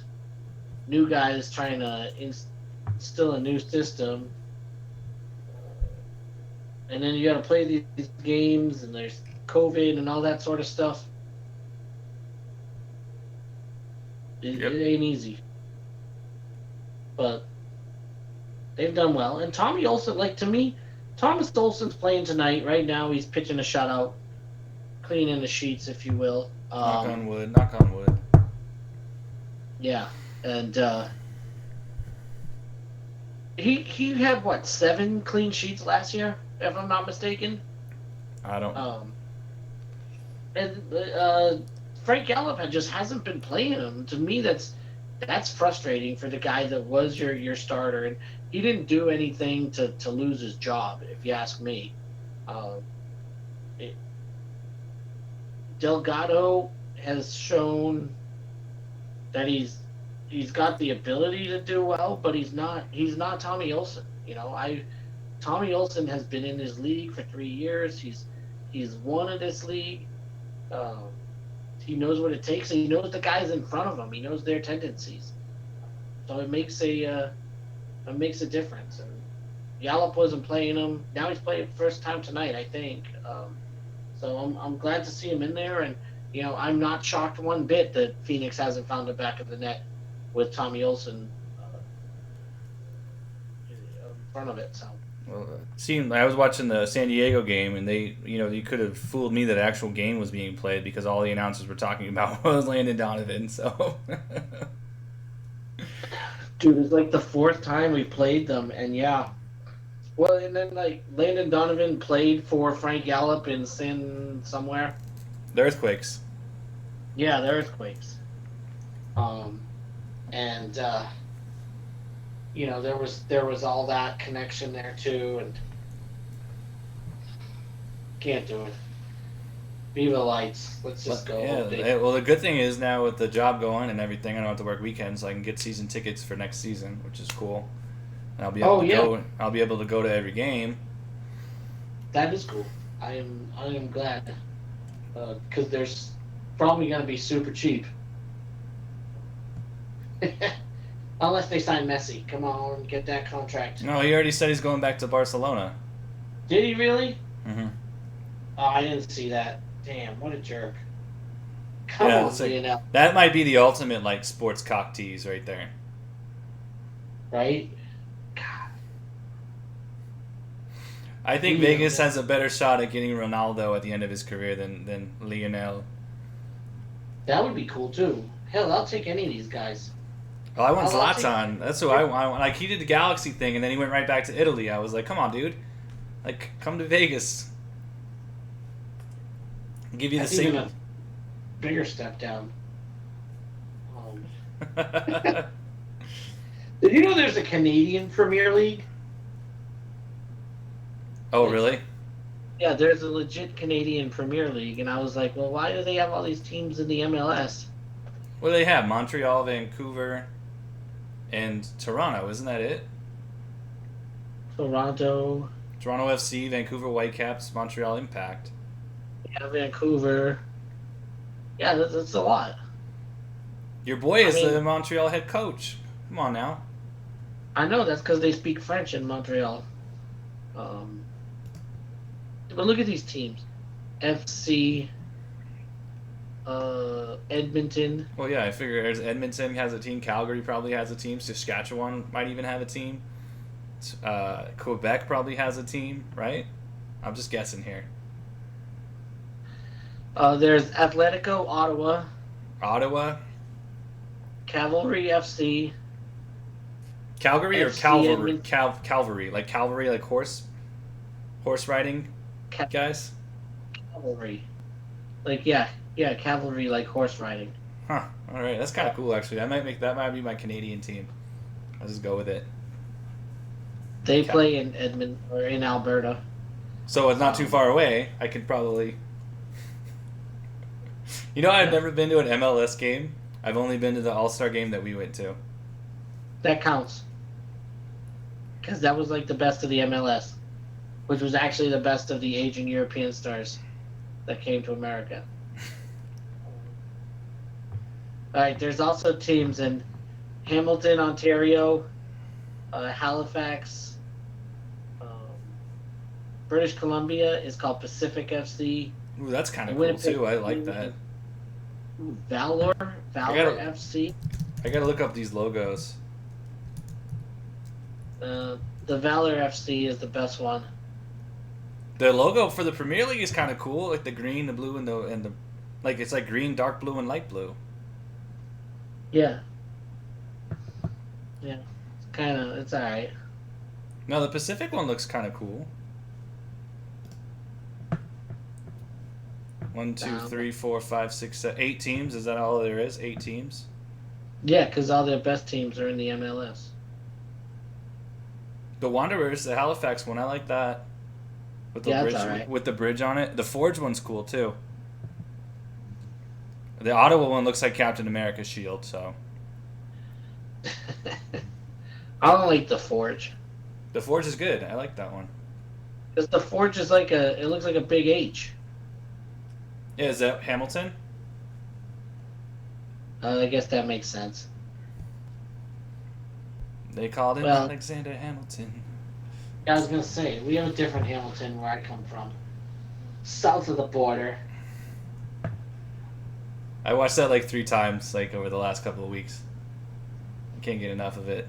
new guys trying to instill a new system, and then you got to play these games, and there's COVID and all that sort of stuff, it ain't easy. But they've done well. And Tommy Olsen, to me, Thomas Olsen's playing tonight. Right now, he's pitching a shutout, cleaning the sheets, if you will. Knock on wood. Knock on wood. Yeah, and he had 7 clean sheets last year, if I'm not mistaken. I don't. And Frank Gallup hasn't been playing him. To me, that's frustrating for the guy that was your starter, and he didn't do anything to lose his job, if you ask me. Delgado has shown that he's got the ability to do well, but he's not Tommy Olsen. Tommy Olsen has been in this league for 3 years. He's won in this league. He knows what it takes, and he knows the guys in front of him. He knows their tendencies, so it makes a difference. And Yallop wasn't playing him. Now he's playing first time tonight, I think. So I'm glad to see him in there, and I'm not shocked one bit that Phoenix hasn't found the back of the net with Tommy Olsen front of it. So Well, I was watching the San Diego game, and you could have fooled me that an actual game was being played because all the announcers were talking about was Landon Donovan. So, dude, it's like the fourth time we played them, and yeah. Well, and then like Landon Donovan played for Frank Gallup in Sin somewhere. the Earthquakes. Yeah, the Earthquakes. Um, and there was all that connection there too, and can't do it. Viva Lights. Let's just go. Yeah. Well, the good thing is now with the job going and everything, I don't have to work weekends, so I can get season tickets for next season, which is cool. And I'll be able to go. I'll be able to go to every game. That is cool. I am glad because there's probably going to be super cheap. Unless they sign Messi. Come on, get that contract. No, he already said he's going back to Barcelona. Did he really? Mm-hmm. Oh, I didn't see that. Damn, what a jerk. Come on, Lionel. That might be the ultimate like sports cock tease right there. Right? God. I think Vegas has a better shot at getting Ronaldo at the end of his career than Lionel. That would be cool too. Hell, I'll take any of these guys. Oh, I want Zlatan. That's who I want. Like, he did the Galaxy thing, and then he went right back to Italy. I was like, come on, dude. Like, come to Vegas. I'll give you the same. Even a bigger step down. Did you know there's a Canadian Premier League? Oh, really? Yeah, there's a legit Canadian Premier League, and I was like, well, why do they have all these teams in the MLS? What do they have? Montreal, Vancouver, and Toronto. Isn't that it? Toronto FC, Vancouver Whitecaps, Montreal Impact. Yeah, Vancouver. Yeah, that's a lot. Your boy is the Montreal head coach. Come on now. I know, that's because they speak French in Montreal. But look at these teams. FC, Edmonton. Well, yeah, I figure Edmonton has a team. Calgary probably has a team. Saskatchewan might even have a team. Quebec probably has a team, right? I'm just guessing here. There's Atletico Ottawa. Cavalry FC. Calgary FC or Calvary? Calvary, like cavalry, like horse riding guys. Cavalry, like cavalry, like horse riding. Huh. All right, that's kind of cool actually. That might be my Canadian team. I'll just go with it. They play in Edmonton or in Alberta, so it's not too far away. I could probably. I've never been to an MLS game. I've only been to the All-Star game that we went to. That counts. Because that was like the best of the MLS, which was actually the best of the Asian European stars that came to America. All right, there's also teams in Hamilton, Ontario, Halifax, British Columbia is called Pacific FC. Ooh, that's kind of cool too. I like that. Valor FC. I gotta look up these logos. The Valor FC is the best one. The logo for the Premier League is kind of cool, like the green, the blue, and the like. It's like green, dark blue, and light blue. Yeah. Yeah. It's all right. No, the Pacific one looks kind of cool. 1, 2, 3, 4, 5, 6, 7, 8 teams. Is that all there is? 8 teams. Yeah, because all their best teams are in the MLS. The Wanderers, the Halifax one, I like that. With the bridge, right. with the bridge on it. The Forge one's cool too. The Ottawa one looks like Captain America's shield. So. I don't like the Forge. The Forge is good. I like that one. Because the Forge is it looks like a big H. Yeah, is that Hamilton? I guess that makes sense. They called him Alexander Hamilton. I was going to say, we have a different Hamilton where I come from. South of the border. I watched that like 3 times over the last couple of weeks. I can't get enough of it.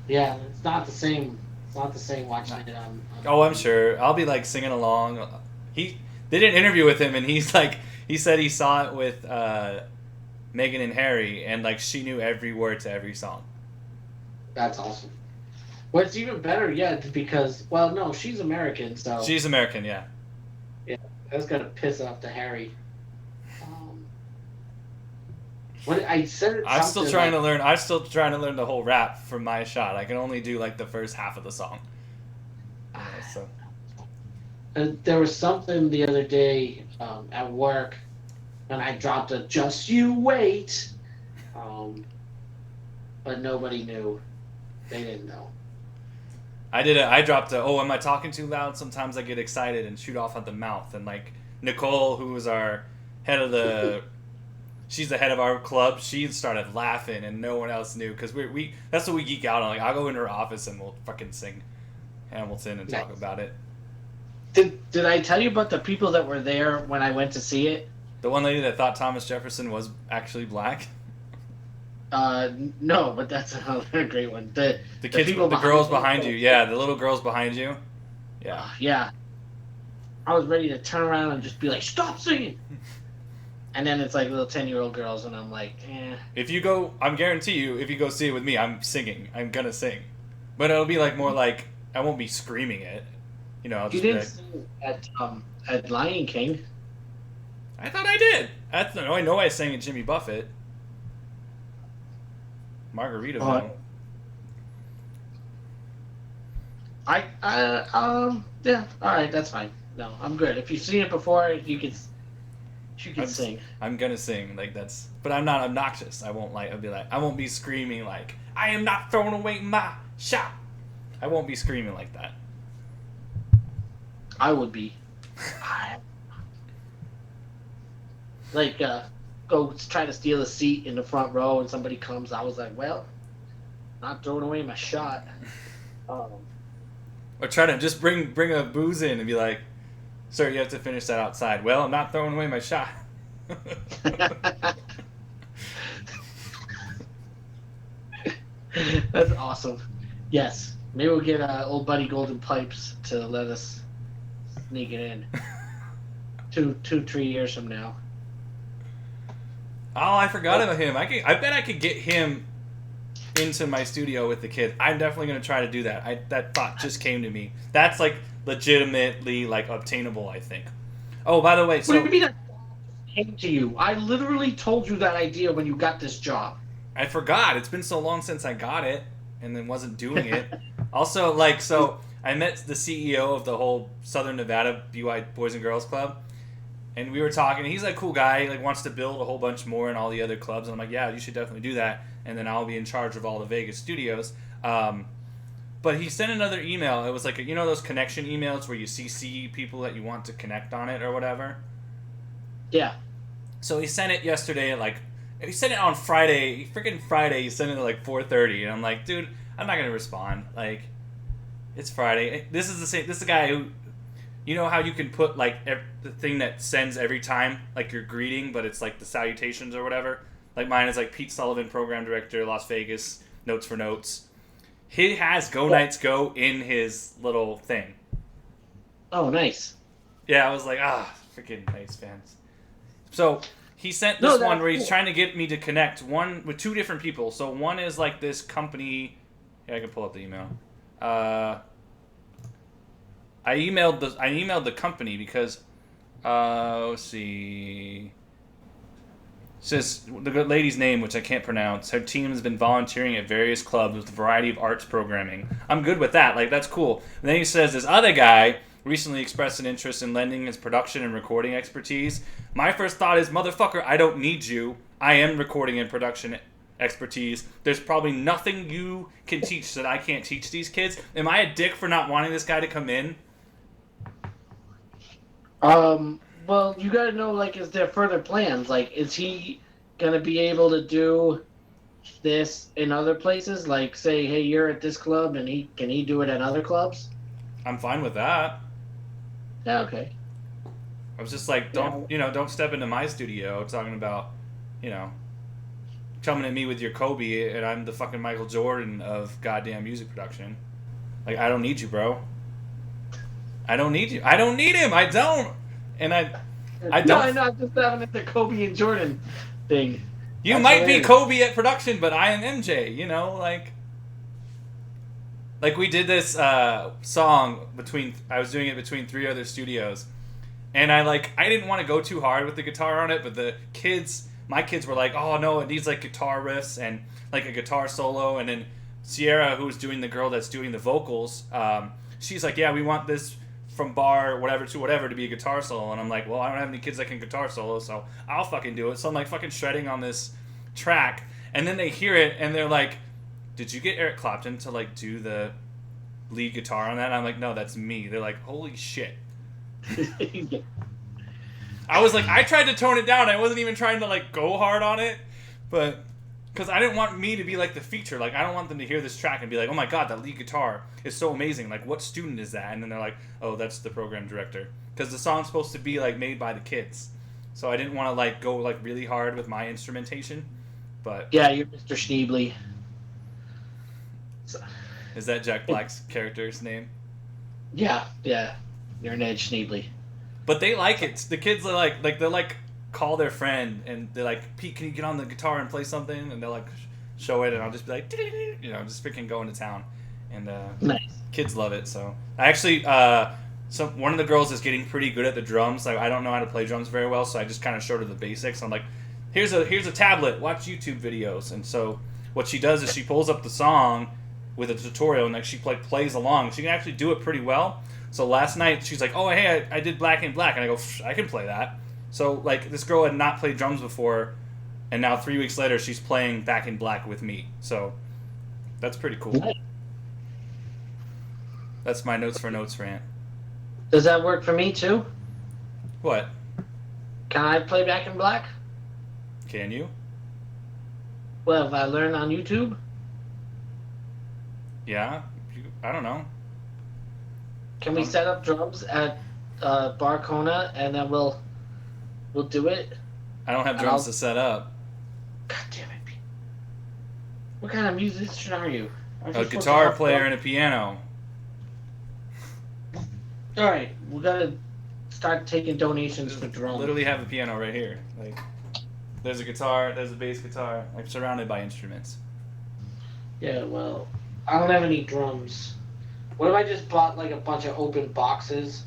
Yeah, it's not the same It's not the same watching it on Oh, I'm sure. I'll be like singing along. They did an interview with him, and he's like, he said he saw it with Meghan and Harry, and like she knew every word to every song. That's awesome. What's even better yet, because well, no, she's American, so She's American, yeah. yeah, that's gonna piss off the Harry. When I said I'm still trying like, to learn. I'm still trying to learn the whole rap from my shot. I can only do like the first half of the song. So there was something the other day at work, and I dropped a "Just You Wait," but nobody knew. They didn't know. I dropped a. Oh, am I talking too loud? Sometimes I get excited and shoot off at the mouth. And like Nicole, who was our head of the, she's the head of our club. She started laughing, and no one else knew because we that's what we geek out on. Like I'll go into her office and we'll fucking sing Hamilton and talk about it. Did I tell you about the people that were there when I went to see it? The one lady that thought Thomas Jefferson was actually black. No, but that's another great one. The kids, people the girls behind you. Yeah, the little girls behind you. Yeah. Yeah. I was ready to turn around and just be like, "Stop singing!" And then it's like little 10-year-old girls, and I'm like, eh. If you go, I'm guarantee you, if you go see it with me, I'm singing. I'm gonna sing, but it'll be like more like I won't be screaming it. You know, I'll You just didn't like, sing at Lion King. I thought I did. I know I sang at Jimmy Buffett. Margaritaville. Yeah, all right, that's fine. No, I'm good. If you've seen it before, you can sing. I'm gonna sing like that's, but I'm not obnoxious. I won't be screaming like I am not throwing away my shot. I won't be screaming like that. I would be. Like, go try to steal a seat in the front row and somebody comes. I was like, well, not throwing away my shot. Or try to just bring a booze in and be like, sir, you have to finish that outside. Well, I'm not throwing away my shot. That's awesome. Yes. Maybe we'll get old buddy Golden Pipes to let us sneak it in. 3 years from now. Oh, I forgot about him. I bet I could get him into my studio with the kids. I'm definitely gonna try to do that. That thought just came to me. That's like legitimately like obtainable, I think. Oh, by the way, so what do you mean that came to you? I literally told you that idea when you got this job. I forgot. It's been so long since I got it and then wasn't doing it. Also, like, so I met the CEO of the whole Southern Nevada BY Boys and Girls Club. And we were talking. He's like a cool guy. He like wants to build a whole bunch more in all the other clubs. And I'm like, yeah, you should definitely do that. And then I'll be in charge of all the Vegas studios. But he sent another email. It was like those connection emails where you CC people that you want to connect on it or whatever. Yeah. So he sent it yesterday at he sent it on Friday. Freaking Friday. He sent it at like 4:30, and I'm like, dude, I'm not gonna respond. Like, it's Friday. This is the guy who. You know how you can put, like, the thing that sends every time, like, your greeting, but it's, like, the salutations or whatever? Like, mine is, like, Pete Sullivan, Program Director, Las Vegas, Notes for Notes. He has Go Knights Go in his little thing. Oh, nice. Yeah, I was like, freaking Knights fans. So, he sent this one where he's trying to get me to connect one with 2 different people. So, one is, like, this company... Here, I can pull up the email. I emailed the company because, let's see. It says the lady's name, which I can't pronounce. Her team has been volunteering at various clubs with a variety of arts programming. I'm good with that. Like, that's cool. And then he says this other guy recently expressed an interest in lending his production and recording expertise. My first thought is, motherfucker, I don't need you. I am recording and production expertise. There's probably nothing you can teach that I can't teach these kids. Am I a dick for not wanting this guy to come in? Well, you gotta know, like, is there further plans? Like, is he gonna be able to do this in other places? Like, say, hey, you're at this club, and can he do it at other clubs? I'm fine with that. Yeah, okay. I was just like, don't step into my studio talking about, coming at me with your Kobe, and I'm the fucking Michael Jordan of goddamn music production. Like, I don't need you, bro. I don't need you. I don't need him. I don't. And I No, don't. I know. I'm just having it the Kobe and Jordan thing. You That's might be hilarious. Kobe at production, but I am MJ. You know, like we did this song between. I was doing it between 3 other studios, and I didn't want to go too hard with the guitar on it, but my kids were like, oh no, it needs like guitar riffs and like a guitar solo, and then Sierra, who's doing the girl that's doing the vocals, she's like, yeah, we want this from bar whatever to whatever to be a guitar solo, and I'm like, well, I don't have any kids that can guitar solo, so I'll fucking do it. So I'm like fucking shredding on this track, and then they hear it and they're like, did you get Eric Clapton to like do the lead guitar on that? And I'm like, no, that's me. They're like, holy shit. I was like, I tried to tone it down. I wasn't even trying to like go hard on it, but because I didn't want me to be like the feature. Like, I don't want them to hear this track and be like, oh my god, that lead guitar is so amazing. Like, what student is that? And then they're like, oh, that's the program director. Because the song's supposed to be like made by the kids. So I didn't want to like go like really hard with my instrumentation. But Yeah, you're Mr. Schneebly. is that Jack Black's character's name? Yeah. You're an Ed Schneebly. But they like it. The kids are like they'll like call their friend and they're like, Pete, can you get on the guitar and play something? And they'll like show it, and I'll just be like, you know, just freaking going to town. And Nice. kids love it. So I actually, one of the girls is getting pretty good at the drums. Like, I don't know how to play drums very well, so I just kind of showed her the basics. I'm like, here's a tablet. Watch YouTube videos. And so what she does is she pulls up the song with a tutorial, and like she like plays along. She can actually do it pretty well. So last night she's like, oh hey, I did Black and Black, and I go, I can play that. So like this girl had not played drums before, and now 3 weeks later she's playing Back in Black with me. So that's pretty cool. Nice. That's my notes for notes rant. Does that work for me too? What? Can I play Back in Black? Can you? Well, if I learn on YouTube, Yeah? I don't know. can we set up drums at Barcona and then we'll do it? I don't have And drums I'll- to set up. God damn it, Pete. What kind of musician are you? Aren't A you supposed to guitar have player drums? and a piano. Alright, we gotta start taking donations for drums. Literally have a piano right here. Like, there's a guitar, there's a bass guitar. I'm surrounded by instruments. Yeah, well, I don't have any drums. What if I just bought like a bunch of open boxes?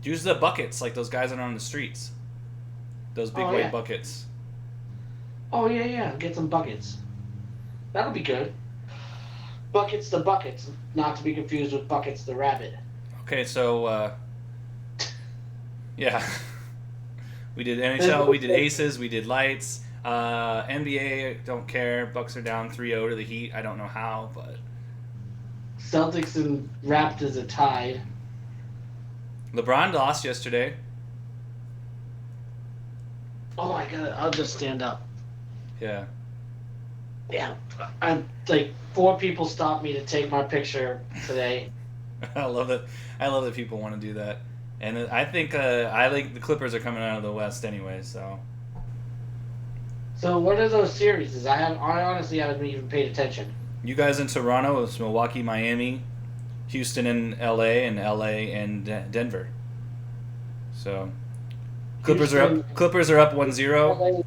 Use the buckets like those guys that are on the streets. Those big Oh, white yeah. buckets. Oh yeah, get some buckets. That'll be good. Buckets the buckets, not to be confused with Buckets the rabbit. Okay, so yeah. We did NHL, we did Aces, we did Lights. NBA, don't care. Bucks are down 3-0 to the Heat. I don't know how, but Celtics and Raptors are tied. LeBron lost yesterday. Oh my god, I'll just stand up. Yeah. Yeah, I'm like 4 people stopped me to take my picture today. I love it. I love that people want to do that. And I think the Clippers are coming out of the West anyway, so So what are those series? I honestly haven't even paid attention. you guys in Toronto, it's Milwaukee, Miami, Houston and LA, and LA and Denver. So Clippers are Houston- up 1-0. LA.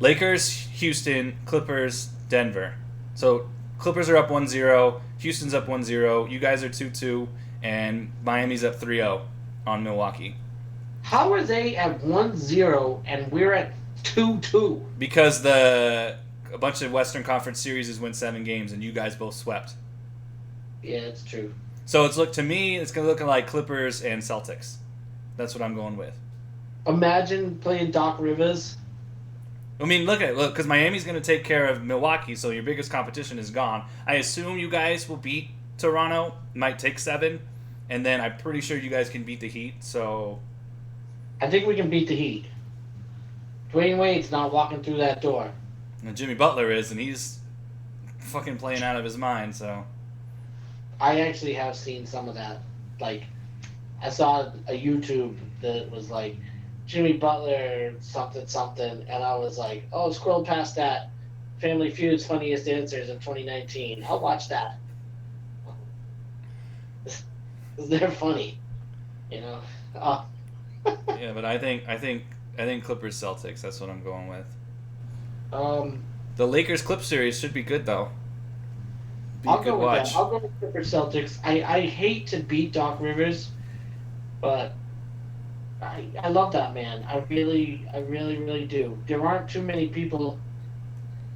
Lakers, Houston, Clippers, Denver. So Clippers are up 1-0, Houston's up 1-0, you guys are 2-2, and Miami's up 3-0 on Milwaukee. How are they at 1-0 and we're at 2-2? Because a bunch of Western Conference series win 7 games, and you guys both swept. Yeah, it's true. So it's going to look like Clippers and Celtics. That's what I'm going with. Imagine playing Doc Rivers. I mean, look, because Miami's going to take care of Milwaukee, so your biggest competition is gone. I assume you guys will beat Toronto, might take 7, and then I'm pretty sure you guys can beat the Heat. So I think we can beat the Heat. Dwayne Wade's not walking through that door. and Jimmy Butler is, and he's fucking playing out of his mind. So I actually have seen some of that. Like, I saw a YouTube that was like, Jimmy Butler something, and I was like, oh, scroll past that. Family Feud's funniest answers in 2019. I'll watch that. They're funny, you know. Uh, Yeah, but I think Clippers Celtics. That's what I'm going with. um, The Lakers Clip series should be good though. Be a I'll good go with that. watch. I'll go with Clippers Celtics. I hate to beat Doc Rivers, but I love that man. I really, really do. There aren't too many people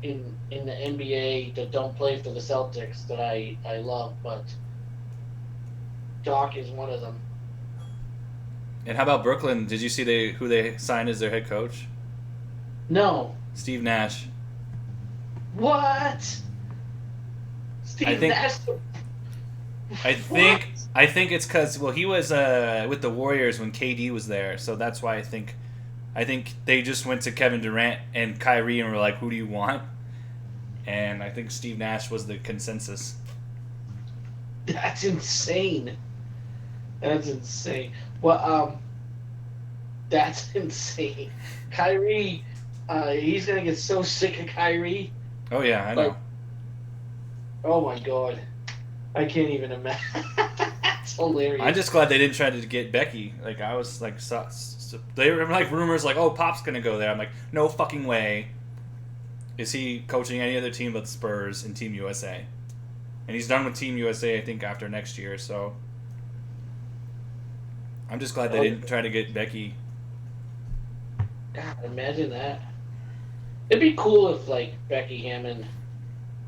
in the NBA that don't play for the Celtics that I love, but Doc is one of them. And how about Brooklyn? Did you see who they signed as their head coach? No. Steve Nash. What? I Steve think Nash. I What? think I think it's because well he was with the Warriors when KD was there, so that's why I think they just went to Kevin Durant and Kyrie and were like, who do you want? And I think Steve Nash was the consensus. That's insane. That's insane. Well, that's insane. Kyrie, he's gonna get so sick of Kyrie. Oh yeah, I Like, know. oh my god, I can't even imagine. That's hilarious. I'm just glad they didn't try to get Becky. Like I was like, they were like rumors like, oh, Pop's gonna go there. I'm like, no fucking way. Is he coaching any other team but Spurs and Team USA? And he's done with Team USA, I think, after next year. So I'm just glad they didn't try to get Becky. God, imagine that. It'd be cool if like Becky Hammond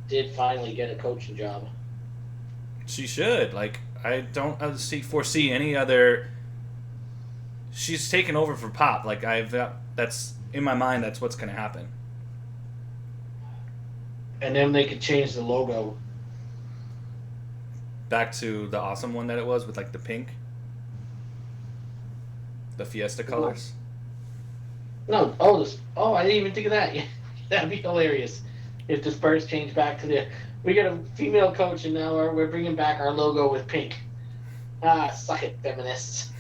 did finally get a coaching job. She should. Like I don't foresee any other. She's taken over for Pop. Like that's in my mind. That's what's gonna happen. And then they could change the logo. Back to the awesome one that it was with like the pink, the Fiesta colors. No, I didn't even think of that. Yeah, that'd be hilarious if the Spurs change back to the. We got a female coach, and now we're bringing back our logo with pink. Ah, suck it, feminists.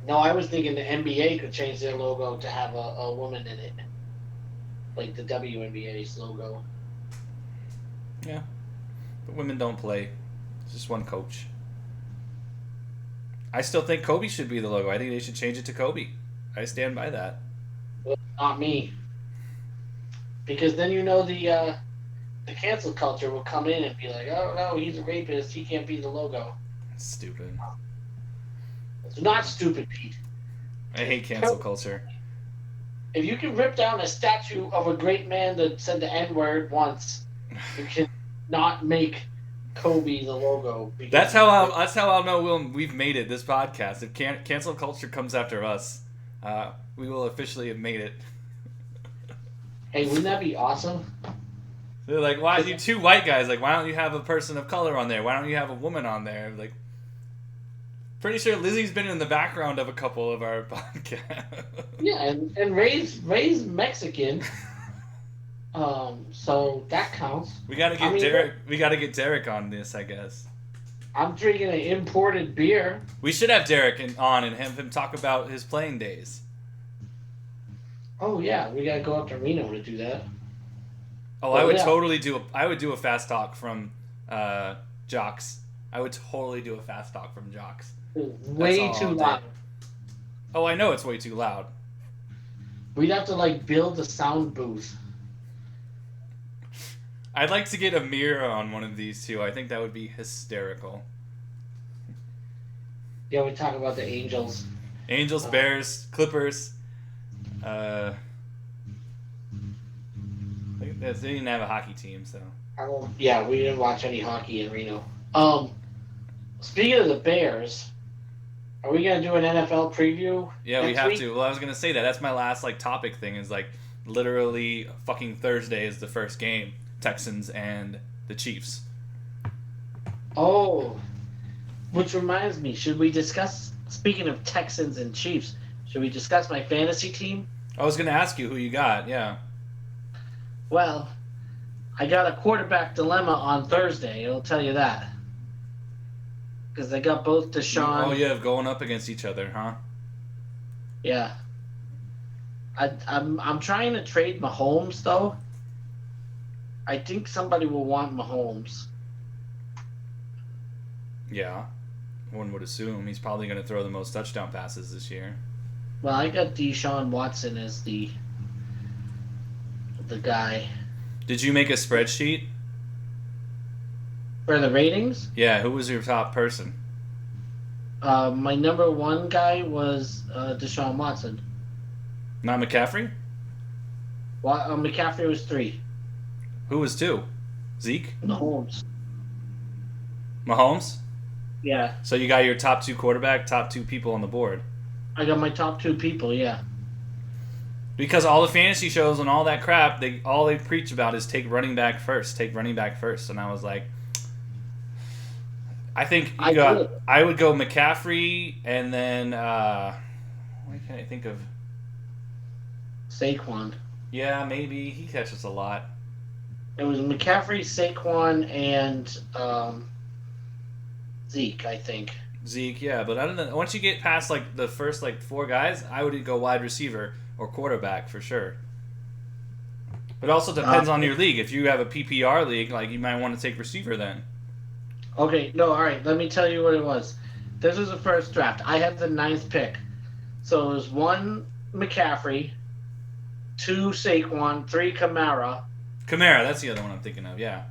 No, I was thinking the NBA could change their logo to have a woman in it, like the WNBA's logo. Yeah, but women don't play. It's just one coach. I still think Kobe should be the logo. I think they should change it to Kobe. I stand by that. Well, not me, because then the cancel culture will come in and be like, oh no, he's a rapist. He can't be the logo. That's stupid. It's not stupid, Pete. I hate cancel culture. If you can rip down a statue of a great man that said the N word once, you can not make Kobe the logo. That's how I'll know we've made it. This podcast. If cancel culture comes after us, we will officially have made it. Hey, wouldn't that be awesome? They're like, why you two white guys? Like, why don't you have a person of color on there? Why don't you have a woman on there? Like, pretty sure Lizzie's been in the background of a couple of our podcasts. Yeah, and Ray's Mexican. So that counts. We gotta get Derek. We gotta get Derek on this, I guess. I'm drinking an imported beer. We should have Derek on and have him talk about his playing days. Oh yeah, we gotta go up to Reno to do that. Oh, I would totally do. I would do a fast talk from Jocks. I would totally do a fast talk from Jocks. Way too loud. Oh, I know it's way too loud. We'd have to like build a sound booth. I'd like to get a mirror on one of these too. I think that would be hysterical. Yeah, we talk about the Angels. Angels, Bears, Clippers. They didn't have a hockey team, so. Yeah, we didn't watch any hockey in Reno. Speaking of the Bears, are we gonna do an NFL preview? Yeah, we have to. Well, I was gonna say that. That's my last topic thing. Is literally fucking Thursday is the first game. Texans and the Chiefs. Oh, which reminds me, should we discuss? Speaking of Texans and Chiefs, should we discuss my fantasy team? I was gonna ask you who you got. Yeah. Well, I got a quarterback dilemma on Thursday. I'll tell you that. Because they got both Deshaun. Oh yeah, going up against each other, huh? Yeah. I'm trying to trade Mahomes though. I think somebody will want Mahomes. Yeah, one would assume he's probably going to throw the most touchdown passes this year. Well, I got Deshaun Watson as the guy Did you make a spreadsheet? for the ratings. Yeah, who was your top person? My number one guy was Deshaun Watson. Not McCaffrey? McCaffrey was 3. Who was 2? Zeke? Mahomes. Mahomes? Yeah, So you got your top 2 quarterback, top 2 people on the board. I got my top 2 people. Yeah. Because all the fantasy shows and all that crap, all they preach about is take running back first, And I was like, I think I would go McCaffrey and then what can I think of? Saquon. Yeah, maybe he catches a lot. It was McCaffrey, Saquon, and Zeke, I think. Zeke, yeah, but I don't know. Once you get past like the first like 4 guys, I would go wide receiver or quarterback for sure. But it also depends on your league. If you have a PPR league, like you might want to take receiver then. Okay, no, all right. Let me tell you what it was. This was the first draft. I had the 9th pick, so it was 1 McCaffrey, 2 Saquon, 3 Kamara. Kamara, that's the other one I'm thinking of. Yeah.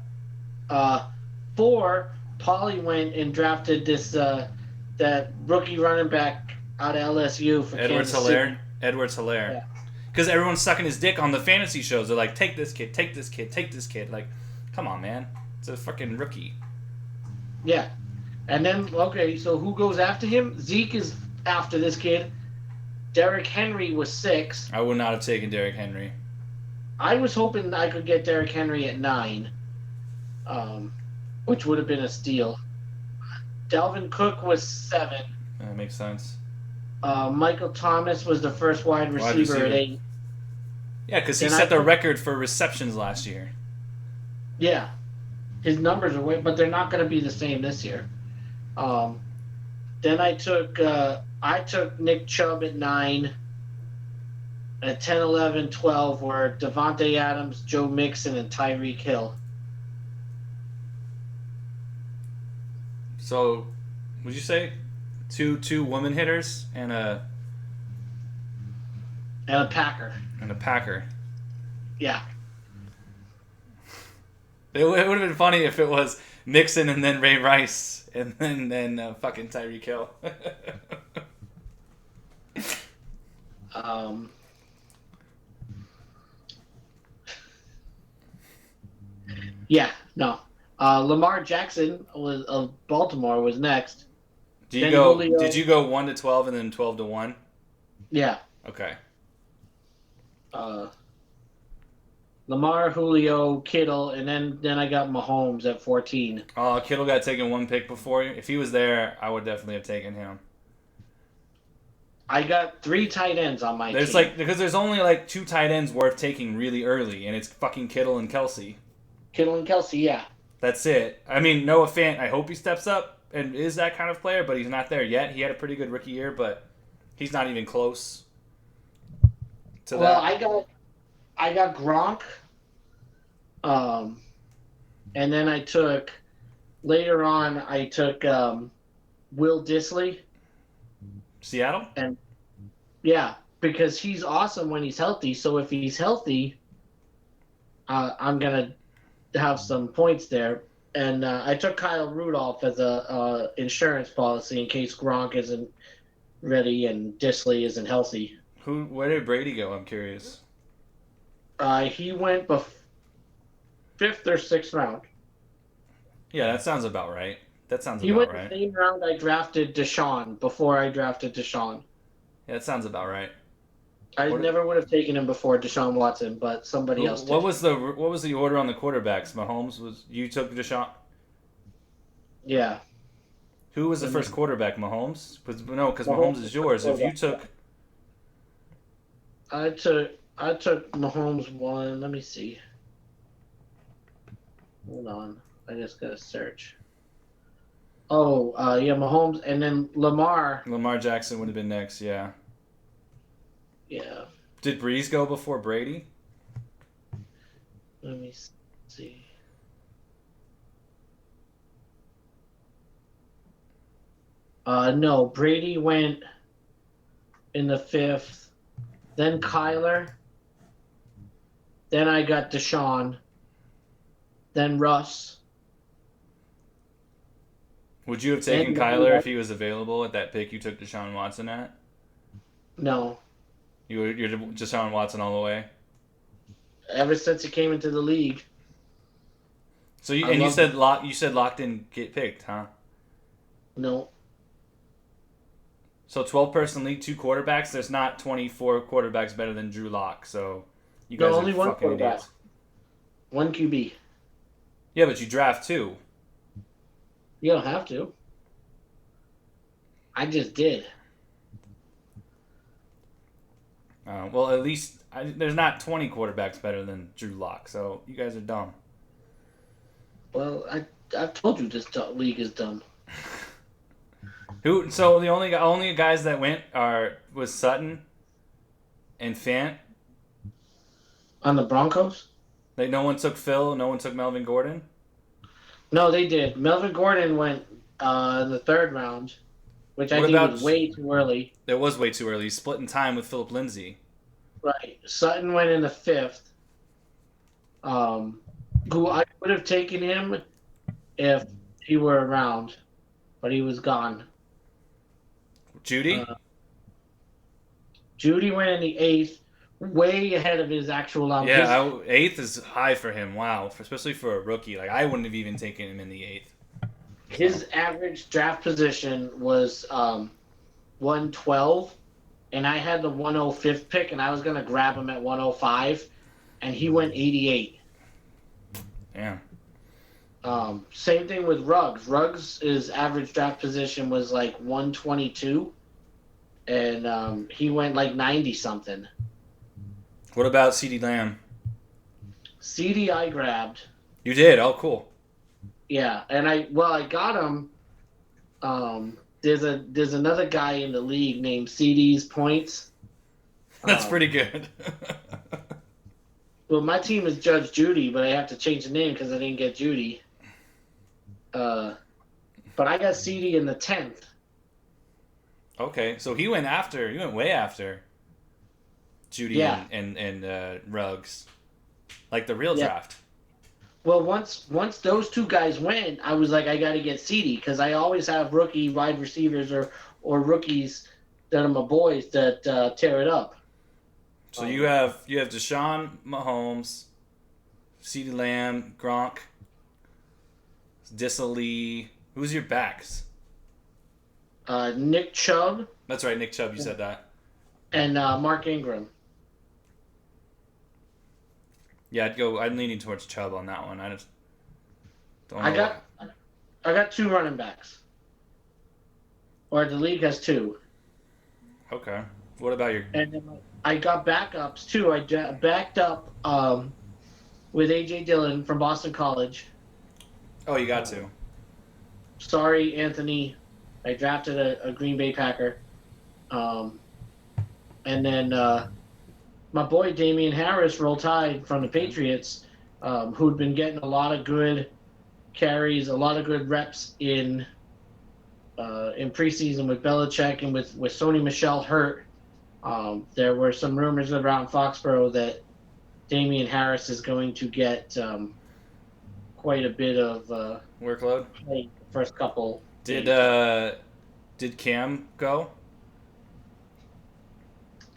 4. Paulie went and drafted this that rookie running back out of LSU for Kansas City. Edwards Hilaire. Because everyone's sucking his dick on the fantasy shows. They're like, take this kid, take this kid, take this kid. Like, come on, man. It's a fucking rookie. Yeah. And then, okay, so who goes after him? Zeke is after this kid. Derrick Henry was 6. I would not have taken Derrick Henry. I was hoping I could get Derrick Henry at 9, which would have been a steal. Dalvin Cook was 7. That makes sense. Michael Thomas was the first wide receiver at 8. Yeah, because he set the record for receptions last year. Yeah. His numbers are way, but they're not going to be the same this year. Then I took Nick Chubb at 9. At 10, 11, 12 were Devontae Adams, Joe Mixon, and Tyreek Hill. So, would you say two woman hitters and a Packer? And a Packer. Yeah. It would have been funny if it was Mixon and then Ray Rice and then fucking Tyreek Hill. Yeah, no. Lamar Jackson of Baltimore was next. Did you go 1 to 12 and then 12 to 1? Yeah. Okay. Lamar, Julio, Kittle, and then I got Mahomes at 14. Oh, Kittle got taken 1 pick before you. If he was there, I would definitely have taken him. I got 3 tight ends on my team. Because there's only like 2 tight ends worth taking really early, and it's fucking Kittle and Kelsey. Kittle and Kelsey, yeah. That's it. I mean, Noah Fant, I hope he steps up and is that kind of player, but he's not there yet. He had a pretty good rookie year, but he's not even close to that. Well, I got Gronk. And then later on I took Will Dissly. Seattle? And yeah, because he's awesome when he's healthy. So if he's healthy, I'm gonna have some points there. And I took Kyle Rudolph as a insurance policy in case Gronk isn't ready and Dissly isn't healthy. Where did Brady go? I'm curious. He went 5th or 6th round. Yeah, that sounds about right. He went the same round I drafted Deshaun before I drafted Deshaun. Yeah, that sounds about right. I never would have taken him before Deshaun Watson, but somebody else did. What was the order on the quarterbacks? You took Deshaun? Yeah. Who was the first quarterback? Mahomes? Because Mahomes is yours. If you took, I took Mahomes 1. Let me see. Hold on, I just gotta search. Oh, yeah, Mahomes, and then Lamar. Lamar Jackson would have been next. Yeah. Yeah. Did Breeze go before Brady? Let me see. No, Brady went in the fifth. Then Kyler. Then I got Deshaun. Then Russ. Would you have taken And Kyler if he was available at that pick you took Deshaun Watson at? no, You're Deshaun Watson all the way. ever since he came into the league, So you I and you love said lock didn't get picked, huh? no. So 12-person league, 2 quarterbacks. There's not 24 quarterbacks better than Drew Lock. So you No, guys only are one fucking quarterback. idiots. One QB. Yeah, but you draft 2. You don't have to. I just did. Well, at least there's not 20 quarterbacks better than Drew Lock. So you guys are dumb. Well, I've told you this league is dumb. Who? So the only guys that went was Sutton and Fant. On the Broncos? Like no one took Phil. No one took Melvin Gordon. No, they did. Melvin Gordon went in the third round, which I What think about- was way too early. It was way too early. He's splitting time with Philip Lindsay. Right. Sutton went in the fifth. Who I would have taken him if he were around, but he was gone. Judy. Judy went in the eighth, way ahead of his actual. Yeah, 8th is high for him. Wow, especially for a rookie. Like I wouldn't have even taken him in the 8th. His average draft position was 112, and I had the 105th pick, and I was gonna grab him at 105, and he went 88. Yeah. Same thing with Ruggs. Ruggs' average draft position was like 122, and he went like 90 something. What about CeeDee Lamb? CD I grabbed. You did. Oh, cool. Yeah, and I got him. There's another guy in the league named CD's Points. That's pretty good. Well, my team is Judge Judy, but I have to change the name because I didn't get Judy. But I got CD in the 10th. Okay, so he went after. He went way after Judy Yeah. and Ruggs, like the real Yeah. draft. Well, once those two guys went, I was like, I got to get CD because I always have rookie wide receivers or rookies that are my boys that tear it up. So you have Deshaun Mahomes, CeeDee Lamb, Gronk, Dissely. Who's your backs? Nick Chubb That's right, Nick Chubb. You said that. and Mark Ingram. Yeah, I'm leaning towards Chubb on that one. I just don't know. I got 2 running backs. Or the league has 2. Okay. What about your? And then I got backups too. I backed up with AJ Dillon from Boston College. Oh, you got to. Sorry, Anthony. I drafted a Green Bay Packer. And then my boy Damian Harris, Roll Tide from the Patriots, who'd been getting a lot of good carries, a lot of good reps in preseason with Belichick and with Sony Michel hurt. There were some rumors around Foxborough that Damian Harris is going to get quite a bit of Workload. play the first couple. Did Cam go?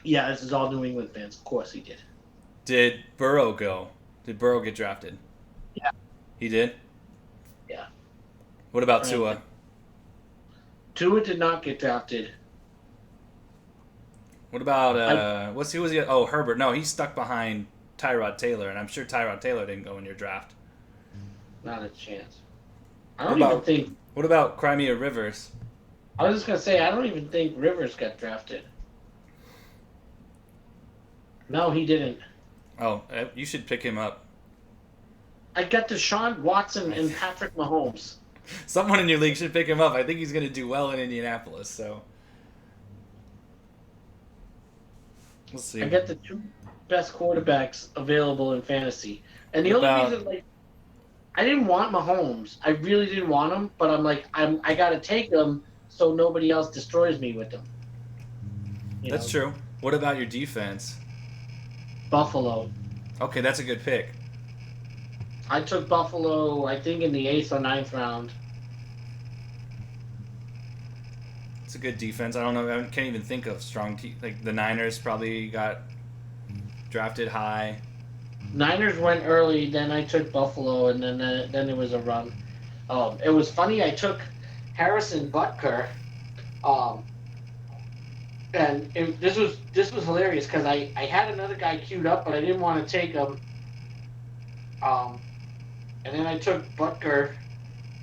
Yeah, this is all New England fans. Of course he did. Did Burrow go? Did Burrow get drafted? Yeah. He did? Yeah. What about Right. Tua? Tua did not get drafted. What about who was he? Oh, Herbert. No, he's stuck behind Tyrod Taylor, and I'm sure Tyrod Taylor didn't go in your draft. Not a chance. I What don't even about- think. What about Crimea Rivers? I was just gonna say I don't even think Rivers got drafted. No, he didn't. Oh, you should pick him up. I got Deshaun Watson and Patrick Mahomes. Someone in your league should pick him up. I think he's going to do well in Indianapolis. So we'll see. I got the 2 best quarterbacks available in fantasy, and the What only about- reason, like, I didn't want Mahomes. I really didn't want him, but I'm like, I got to take him so nobody else destroys me with them. That's true. What about your defense? Buffalo. Okay, that's a good pick. I took Buffalo, I think, in the 8th or ninth round. It's a good defense. I don't know. I can't even think of strong like the Niners probably got drafted high. Niners went early, then I took Buffalo, and then it was a run. It was funny. I took Harrison Butker, um, and this was hilarious because I had another guy queued up, but I didn't want to take him. And then I took Butker,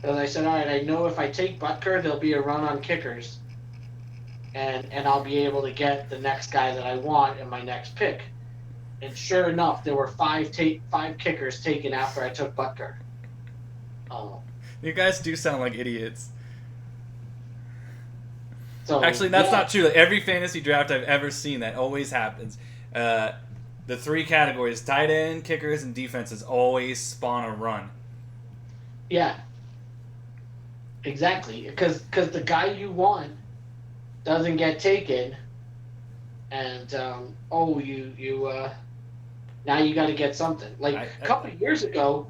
and I said, all right, I know if I take Butker, there'll be a run on kickers, and I'll be able to get the next guy that I want in my next pick. And sure enough, there were five kickers taken after I took Butker. You guys do sound like idiots. So Actually, that's not true. Like, every fantasy draft I've ever seen, that always happens. The three categories, tight end, kickers, and defenses, always spawn a run. Yeah. Exactly. Because the guy you want doesn't get taken, and now you got to get something. Like a couple of years ago,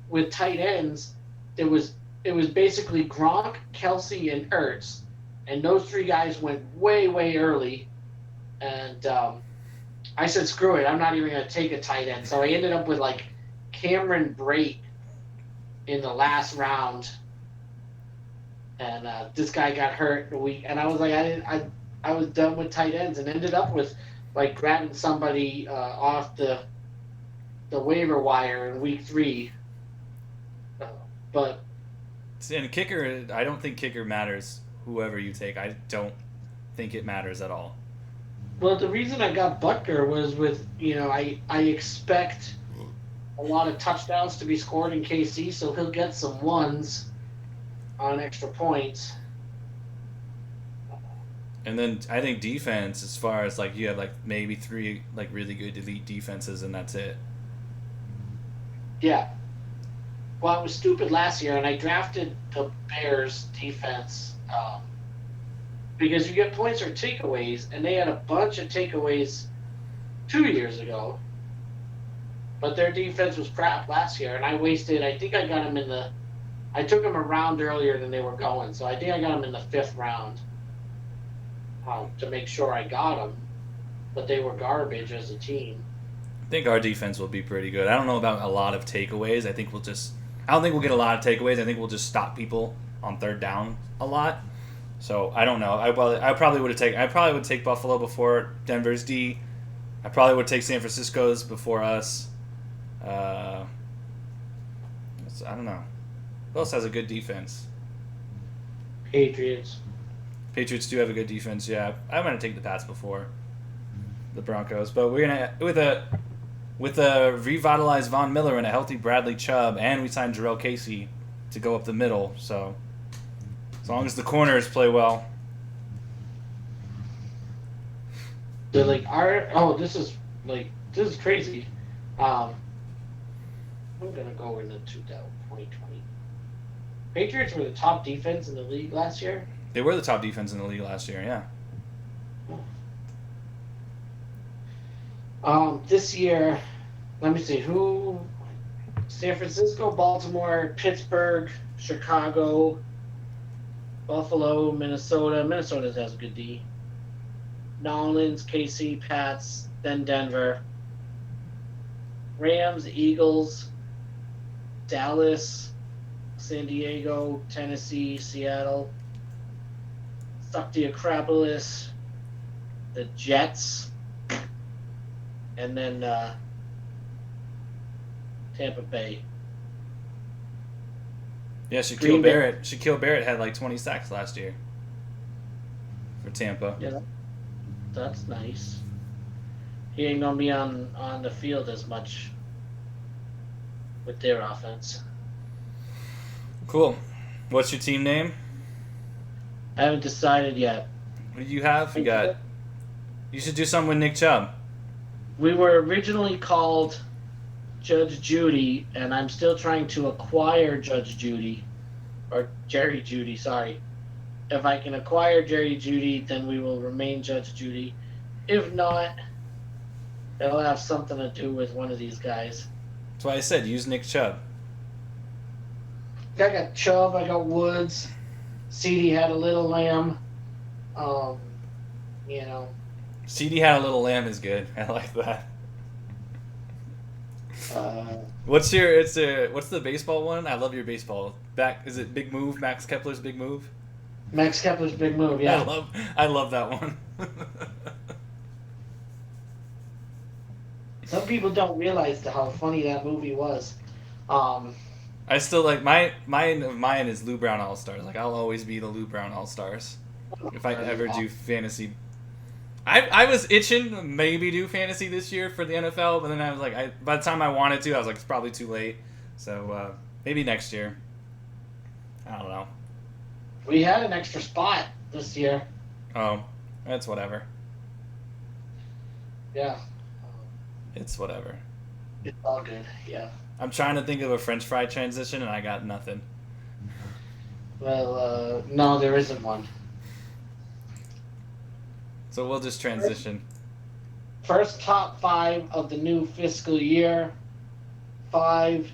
with tight ends, it was basically Gronk, Kelsey, and Ertz, and those three guys went way early, and I said screw it, I'm not even going to take a tight end. So I ended up with like Cameron Brate in the last round, and this guy got hurt a week, and I was like I was done with tight ends, and ended up with like grabbing somebody off the waiver wire in week 3. But and kicker, I don't think kicker matters. Whoever you take, I don't think it matters at all. Well, the reason I got Butker was with I expect a lot of touchdowns to be scored in KC, so he'll get some ones on extra points. And then I think defense, as far as like you have like maybe 3 like really good elite defenses, and that's it. Yeah. Well, I was stupid last year, and I drafted the Bears defense because you get points for takeaways, and they had a bunch of takeaways 2 years ago. But their defense was crap last year, and I think I got them I took them a round earlier than they were going, so I think I got them in the 5th round to make sure I got them. But they were garbage as a team. I think our defense will be pretty good. I don't know about a lot of takeaways. I don't think we'll get a lot of takeaways. I think we'll just stop people on 3rd down a lot. So I don't know. I probably would take Buffalo before Denver's D. I probably would take San Francisco's before us. I don't know. Who else has a good defense? Patriots. Patriots do have a good defense. Yeah, I'm gonna take the Pats before the Broncos, but we're gonna with a revitalized Von Miller and a healthy Bradley Chubb, and we signed Jarrell Casey to go up the middle. So as long as the corners play well. They're like, this is crazy. I'm gonna go into 2020. Patriots were the top defense in the league last year. They were the top defense in the league last year. Yeah. This year, let me see who: San Francisco, Baltimore, Pittsburgh, Chicago, Buffalo, Minnesota. Minnesota has a good D. New Orleans, KC, Pats, then Denver. Rams, Eagles, Dallas, San Diego, Tennessee, Seattle. Stuck the Acropolis, the Jets, and then Tampa Bay. Yeah, Shaquille Barrett had like 20 sacks last year for Tampa. Yeah, that's nice. He ain't gonna be on the field as much with their offense. Cool. What's your team name? I haven't decided yet. What do you have? You should do something with Nick Chubb. We were originally called Judge Judy, and I'm still trying to acquire Judge Judy, or Jerry Judy, sorry. If I can acquire Jerry Judy, then we will remain Judge Judy. If not, it'll have something to do with one of these guys. That's why I said use Nick Chubb. I got Chubb, I got Woods. CD had a little lamb. Um, you know. CD had a little lamb is good. I like that. Uh, What's the baseball one? I love your baseball. Is it Big Move? Max Kepler's Big Move? Max Kepler's big move, yeah. I love that one. Some people don't realize how funny that movie was. I still like mine is Lou Brown All Stars. Like I'll always be the Lou Brown All Stars. If I ever do fantasy, I was itching to maybe do fantasy this year for the NFL, but then I was like, by the time I wanted to, I was like, it's probably too late. So maybe next year. I don't know. We had an extra spot this year. Oh, that's whatever. Yeah. It's whatever. It's all good, yeah. I'm trying to think of a French fry transition, and I got nothing. Well, no, there isn't one. So we'll just transition. First top 5 of the new fiscal year. 5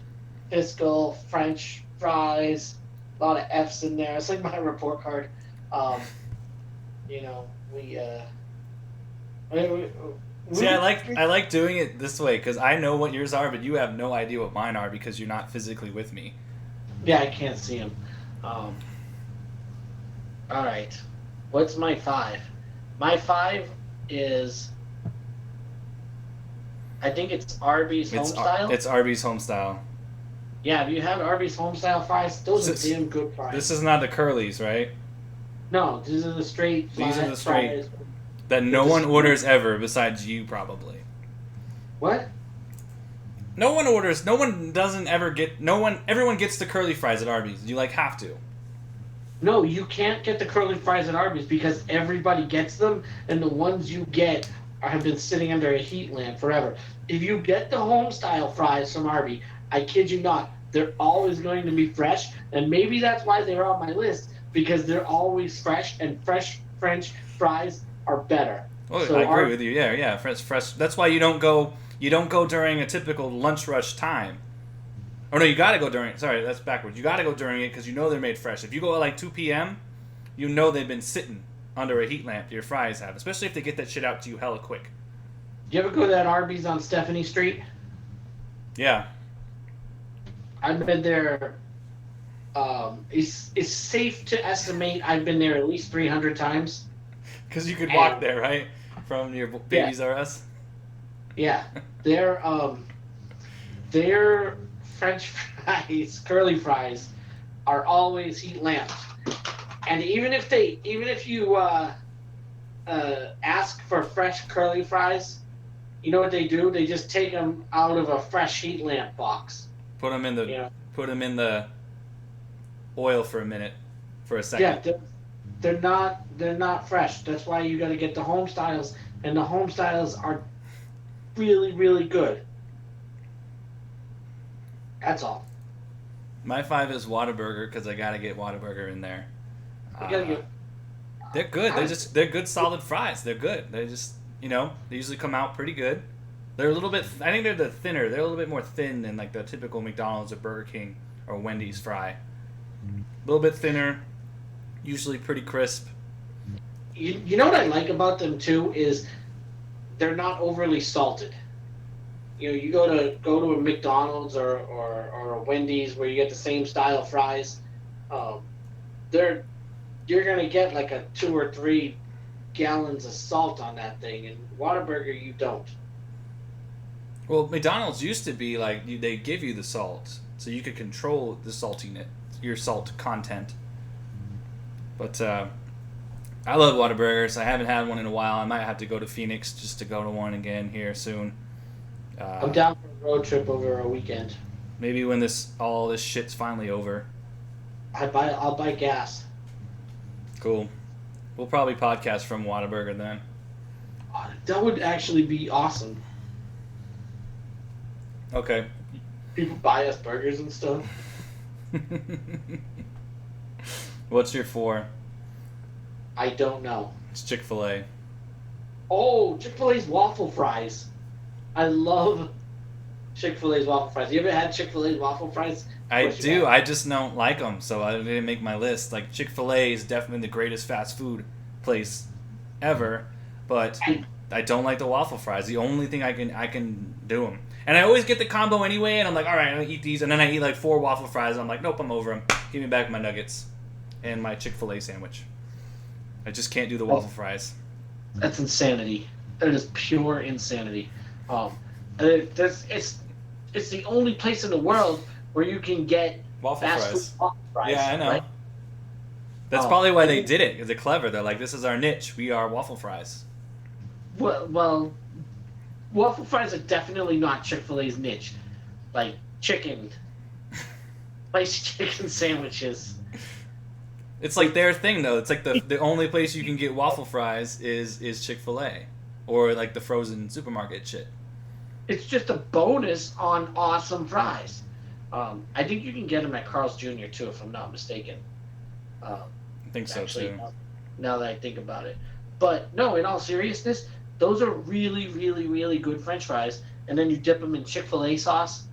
fiscal French fries. A lot of F's in there. It's like my report card. You know, we See, I like doing it this way because I know what yours are, but you have no idea what mine are because you're not physically with me. Yeah, I can't see them. All right. What's my 5? My 5 is, I think it's Arby's Homestyle. It's Arby's Homestyle. Yeah, have you had Arby's Homestyle fries? Those are damn good fries. This is not the curlies, right? No, these are the straight fries. These are the straight that no one orders ever besides you, probably. What? No one orders. No one doesn't ever get. No one. Everyone gets the curly fries at Arby's. You have to. No, you can't get the curly fries at Arby's because everybody gets them, and the ones you get have been sitting under a heat lamp forever. If you get the Homestyle fries from Arby's, I kid you not, they're always going to be fresh, and maybe that's why they're on my list, because they're always fresh, and fresh French fries are better. Oh, so I agree with you. Yeah, fresh. That's why you don't go during a typical lunch rush time. Oh no, you got to go during. Sorry, that's backwards. You got to go during it because you know they're made fresh. If you go at like 2 p.m., you know they've been sitting under a heat lamp. Your fries have, especially if they get that shit out to you hella quick. Do you ever go to that Arby's on Stephanie Street? Yeah. I've been there. It's safe to estimate I've been there at least 300 times. Because you could walk there, right? From your Babies R Us? Yeah. Their French fries, curly fries, are always heat lamped. And even if you ask for fresh curly fries, you know what they do? They just take them out of a fresh heat lamp box. Put them in the oil for a second. Yeah, they're not fresh. That's why you got to get the Homestyles, and the Homestyles are really, really good. That's all. My 5 is Whataburger because I gotta get Whataburger in there. They're good. They're good solid fries. They're good. They just they usually come out pretty good. They're a little bit. I think they're the thinner. They're a little bit more thin than like the typical McDonald's or Burger King or Wendy's fry. A little bit thinner. Usually pretty crisp. You know what I like about them too is they're not overly salted. You go to a McDonald's or a Wendy's where you get the same style fries. You're gonna get like a 2 or 3 gallons of salt on that thing, and Whataburger you don't. Well, McDonald's used to be like they give you the salt, so you could control the saltiness, your salt content. But I love Whataburgers. I haven't had one in a while. I might have to go to Phoenix just to go to one again here soon. I'm down for a road trip over a weekend. Maybe when all this shit's finally over. I'll buy gas. Cool. We'll probably podcast from Whataburger then. That would actually be awesome. Okay. People buy us burgers and stuff. What's your 4? I don't know. It's Chick-fil-A. Oh, Chick-fil-A's waffle fries. I love Chick-fil-A's waffle fries. You ever had Chick-fil-A's waffle fries? Of I course you do. have. I just don't like them, so I didn't make my list. Like Chick-fil-A is definitely the greatest fast food place ever, but I, I don't like the waffle fries. The only thing I can do them, and I always get the combo anyway. And I'm like, all right, I'm gonna eat these, and then I eat like 4 waffle fries. And I'm like, nope, I'm over them. Give me back my nuggets and my Chick-fil-A sandwich. I just can't do the waffle fries. that's insanity. That is pure insanity. Um, it's the only place in the world where you can get Waffle fast food fries. waffle fries. Yeah, I know. Right? That's Oh, probably why they did it. Because they're clever. They're like, this is our niche. We are waffle fries. well, waffle fries are definitely not Chick-fil-A's niche. Like chicken, spicy chicken sandwiches. It's like their thing though. It's like the only place you can get waffle fries is Chick-fil-A, or like the frozen supermarket shit. It's just a bonus on awesome fries. I think you can get them at Carl's Jr. too, if I'm not mistaken. Um, I think so actually, too. now that I think about it. But no, in all seriousness, those are really, really, really good French fries. And then you dip them in Chick-fil-A sauce.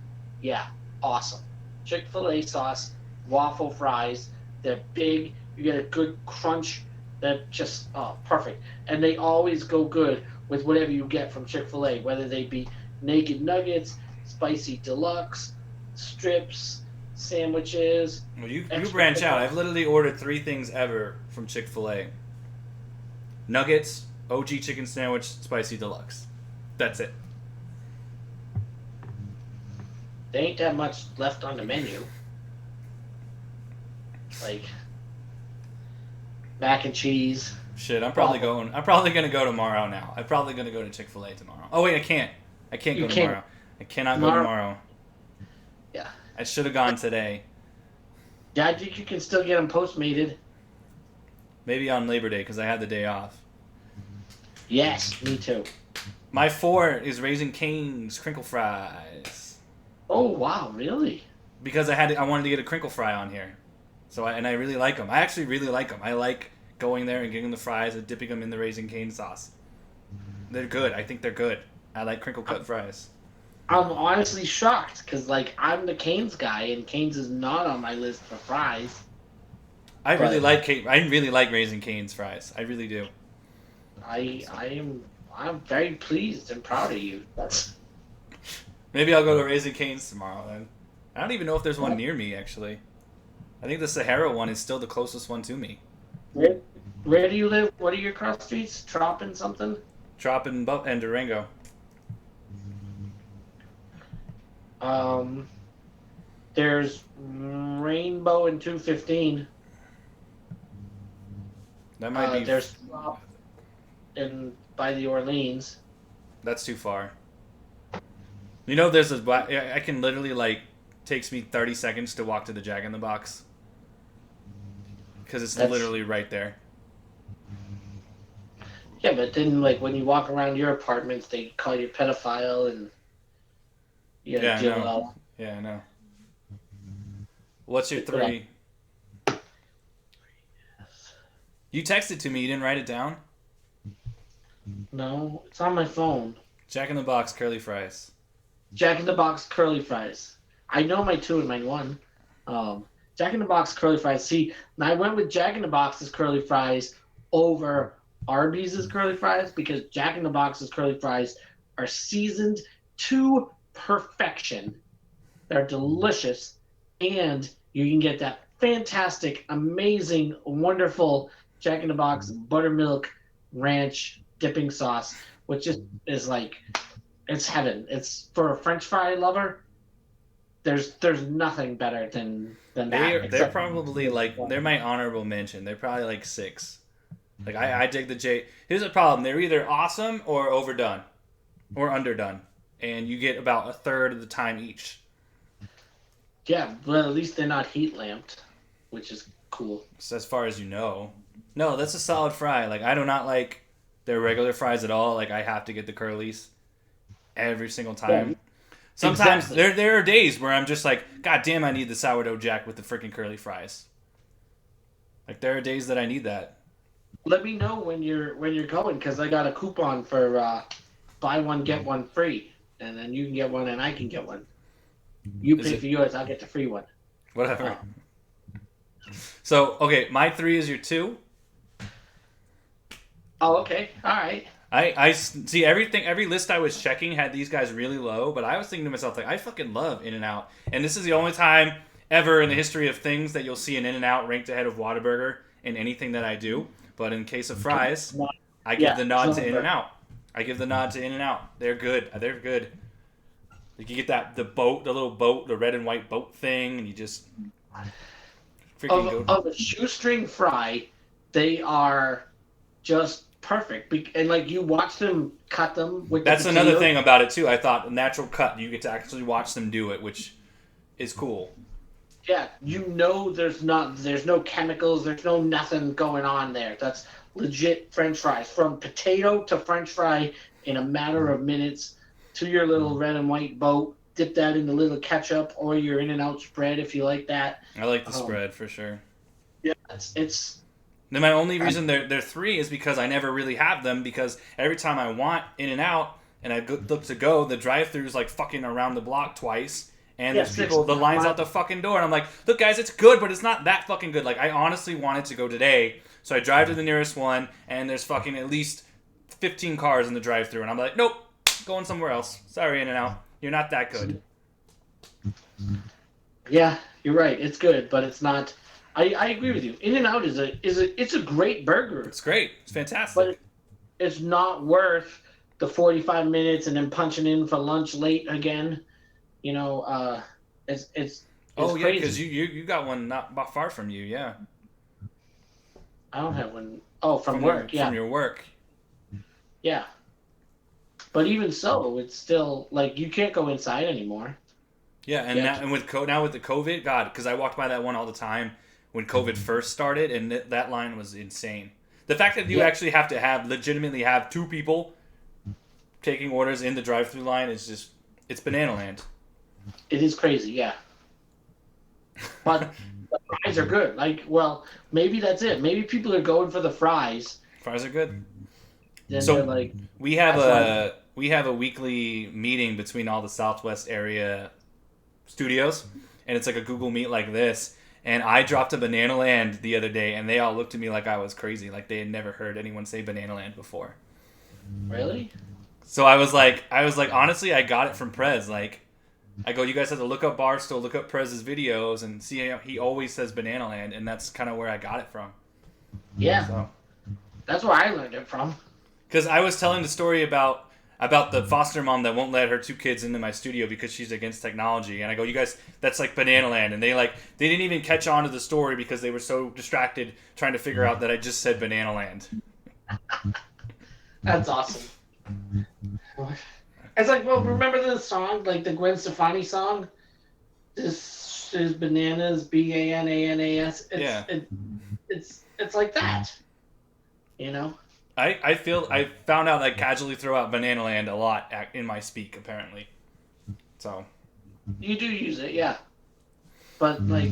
Yeah, awesome. Chick-fil-A sauce, waffle fries. They're big. You get a good crunch. They're just perfect. And they always go good with whatever you get from Chick-fil-A, whether they be naked nuggets, spicy deluxe, strips, sandwiches. Well, you extra branch out. pickle. I've literally ordered 3 things ever from Chick-fil-A: nuggets, OG chicken sandwich, spicy deluxe. That's it. There ain't that much left on the menu. Like mac and cheese. Shit, I'm probably going. I'm probably gonna go tomorrow now. I'm probably gonna go to Chick-fil-A tomorrow. Oh wait, I can't. I can't You go can't. tomorrow. I cannot go tomorrow. Yeah. I should have gone today. Yeah, I think you can still get them postmated. Maybe on Labor Day because I had the day off. Yes, me too. My 4 is Raising Cane's crinkle fries Oh wow, really? because I wanted to get a crinkle fry on here. So I really like them. I actually really like them. I like going there and getting the fries and dipping them in the Raising Cane sauce. They're good. I think they're good. I like crinkle cut fries. I'm honestly shocked because like I'm the Canes guy and Canes is not on my list for fries. I really But- like Raising Cane's fries. I really do. I'm very pleased and proud of you. That's Maybe I'll go to Raising Cane's tomorrow then. I don't even know if there's one near me actually. I think the Sahara one is still the closest one to me. where do you live? What are your cross streets? Trop and something? Trop and Durango. There's Rainbow and 215. That might be. There's Trop in by the Orleans. That's too far. You know, there's a. I can literally like takes me 30 seconds to walk to the Jack in the Box because it's That's- literally right there. Yeah, but then like when you walk around your apartments, they call you pedophile and you gotta Yeah, I deal know. with all. Yeah, I know. What's your 3? You texted to me. You didn't write it down. No, it's on my phone. Jack in the Box curly fries. Jack in the Box curly fries. I know my 2 and my 1. Jack in the Box curly fries. See, I went with Jack in the Box's curly fries over Arby's curly fries because Jack in the Box's curly fries are seasoned to perfection. They're delicious, and you can get that fantastic, amazing, wonderful Jack in the Box buttermilk ranch dipping sauce, which is like it's heaven. It's for a French fry lover. There's nothing better than that. They're except- probably like they're my honorable mention. They're probably like 6. Like I dig the J. Here's the problem: they're either awesome or overdone, or underdone, and you get about a third of the time each. Yeah, well, at least they're not heat lamped, which is cool. So as far as you know, no, that's a solid fry. Like I do not like their regular fries at all. Like I have to get the curlies every single time. Yeah, Sometimes exactly. there are days where I'm just like, God damn, I need the sourdough jack with the freaking curly fries. Like there are days that I need that. let me know when you're going, because I got a coupon for buy one get one free, and then you can get one and I can get one. You Is pay it for yours, I'll get the free one. whatever? Oh. So okay, my 3 is your 2. Oh, okay, all right. I see everything. Every list I was checking had these guys really low, but I was thinking to myself like, I fucking love In-N-Out, and this is the only time ever in the history of things that you'll see an In-N-Out ranked ahead of Whataburger in anything that I do. But in case of fries, I give Yeah, the nod to Zumba. In-N-Out. I give the nod to In-N-Out. They're good. They're good. Like you get the boat, the little boat, the red and white boat thing, and you just freaking go. Of a shoestring fry, they are just perfect. And like you watch them cut them with That's the another potato. thing about it too. I thought a natural cut, you get to actually watch them do it, which is cool. Yeah, there's no chemicals, there's no nothing going on there. That's legit French fries, from potato to French fry in a matter of minutes, to your little red and white boat. Dip that in a little ketchup or your In-N-Out spread if you like that. I like the Um, spread for sure. yeah, it's Then my only reason they're 3 is because I never really have them, because every time I want In-N-Out and I look to go, the drive-thru's like fucking around the block twice. And yeah, there's people, the line's out the fucking door, and I'm like, look, guys, it's good, but it's not that fucking good. Like, I honestly wanted to go today, so I drive to the nearest one, and there's fucking at least 15 cars in the drive-thru, and I'm like, nope, going somewhere else. Sorry, In-N-Out, you're not that good. Yeah, you're right. It's good, but it's not. I agree with you. In-N-Out it's a great burger, It's great. It's fantastic. but it's not worth the 45 minutes and then punching in for lunch late again. You know, it's oh yeah, crazy. because you got one not far from you, yeah. I don't have one. Oh, from work, yeah, From your work. yeah. But even so, it's still like you can't go inside anymore. Yeah, and Yeah. now, and with now with the COVID, God, because I walked by that one all the time when COVID first started, and that line was insane. The fact that you Yeah. actually have to legitimately have 2 people taking orders in the drive-through line is just, it's banana land. It is crazy, yeah. But the fries are good. Like, well, maybe that's it. Maybe people are going for the fries. Fries are good. Then So- they're like, We have That's we have a weekly meeting between all the Southwest area studios, and it's like a Google Meet like this. And I dropped a Banana Land the other day, and they all looked at me like I was crazy, like they had never heard anyone say Banana Land before. really? So I was like, honestly, I got it from Prez. Like, I go, you guys have to look up Barstool, look up Prez's videos, and see how he always says Banana Land, and that's kind of where I got it from. Yeah, So, that's where I learned it from. because I was telling the story about the foster mom that won't let her 2 kids into my studio because she's against technology, and I go, you guys, that's like Banana Land, and they didn't even catch on to the story because they were so distracted trying to figure out that I just said Banana Land. That's awesome. It's like, well, remember the song, like the Gwen Stefani song? This is bananas, Bananas. Yeah. It's like that. You know? I found out I casually throw out Banana Land a lot in my speak, apparently. So. You do use it, yeah. But, like,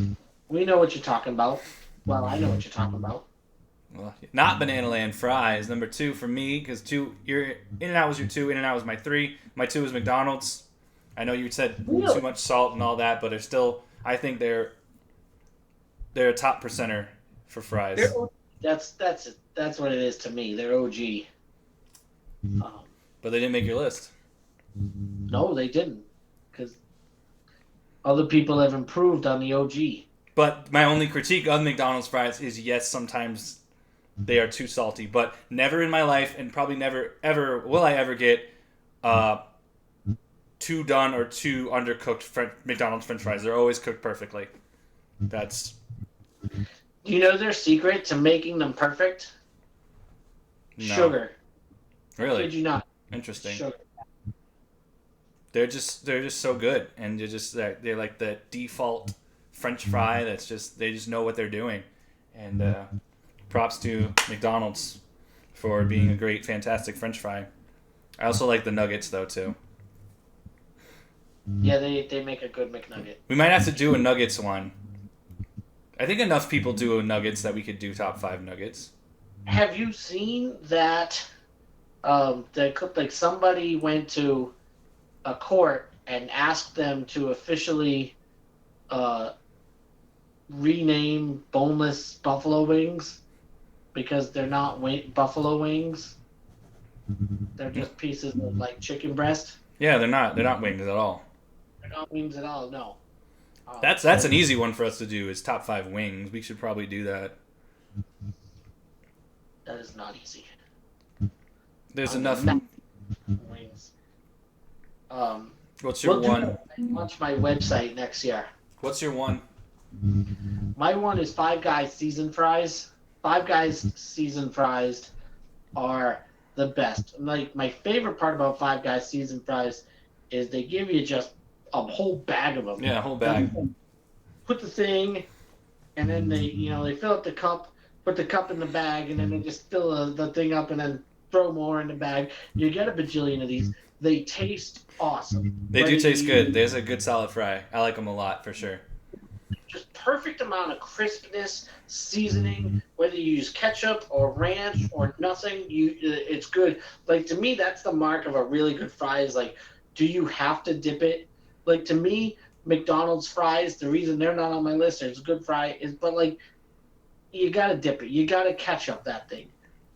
we know what you're talking about. Well, I know what you're talking about. Well, not Banana Land fries. Number 2 for me, because your In-N-Out was your 2, In-N-Out was my 3. My 2 is McDonald's. I know you said Really? too much salt and all that, but they're still. I think they're a top percenter for fries. That's what it is to me. They're OG. But they didn't make your list. No, they didn't. Because other people have improved on the OG. But my only critique of McDonald's fries is yes, sometimes they are too salty, but never in my life, and probably never ever will I ever get 2 done or 2 undercooked McDonald's French fries. They're always cooked perfectly. That's Do you know their secret to making them perfect? no. Sugar. Really Did you not? interesting. Sugar. They're just so good, and they're like the default French fry. That's just they just know what they're doing, and props to McDonald's for being a great, fantastic French fry. I also like the nuggets though too. Yeah, they make a good McNugget. We might have to do a nuggets one. I think enough people do nuggets that we could do top 5 nuggets. have you seen that? Like somebody went to a court and asked them to officially uh, rename boneless buffalo wings because they're not buffalo wings. They're just pieces of like chicken breast. Yeah, they're not wings at all. They're not wings at all. No. That's an easy one for us to do. Is top 5 wings. We should probably do that. That is not easy. There's enough. Wings. What's your one? Launch my website next year. What's your one? My one is Five Guys seasoned fries. Five Guys seasoned fries are the best. Like my favorite part about Five Guys seasoned fries is they give you just a whole bag of them. Yeah, a whole bag. Put the thing, and then they fill up the cup, put the cup in the bag, and then they just fill the thing up and then throw more in the bag. You get a bajillion of these. They taste awesome. They do taste good. There's a good solid fry. I like them a lot for sure. Just perfect amount of crispness, seasoning. Whether you use ketchup or ranch or nothing, it's good. Like to me, that's the mark of a really good fry. Is like, do you have to dip it? Like to me, McDonald's fries. The reason they're not on my list, it's a good fry, but like, you gotta dip it. You gotta ketchup that thing.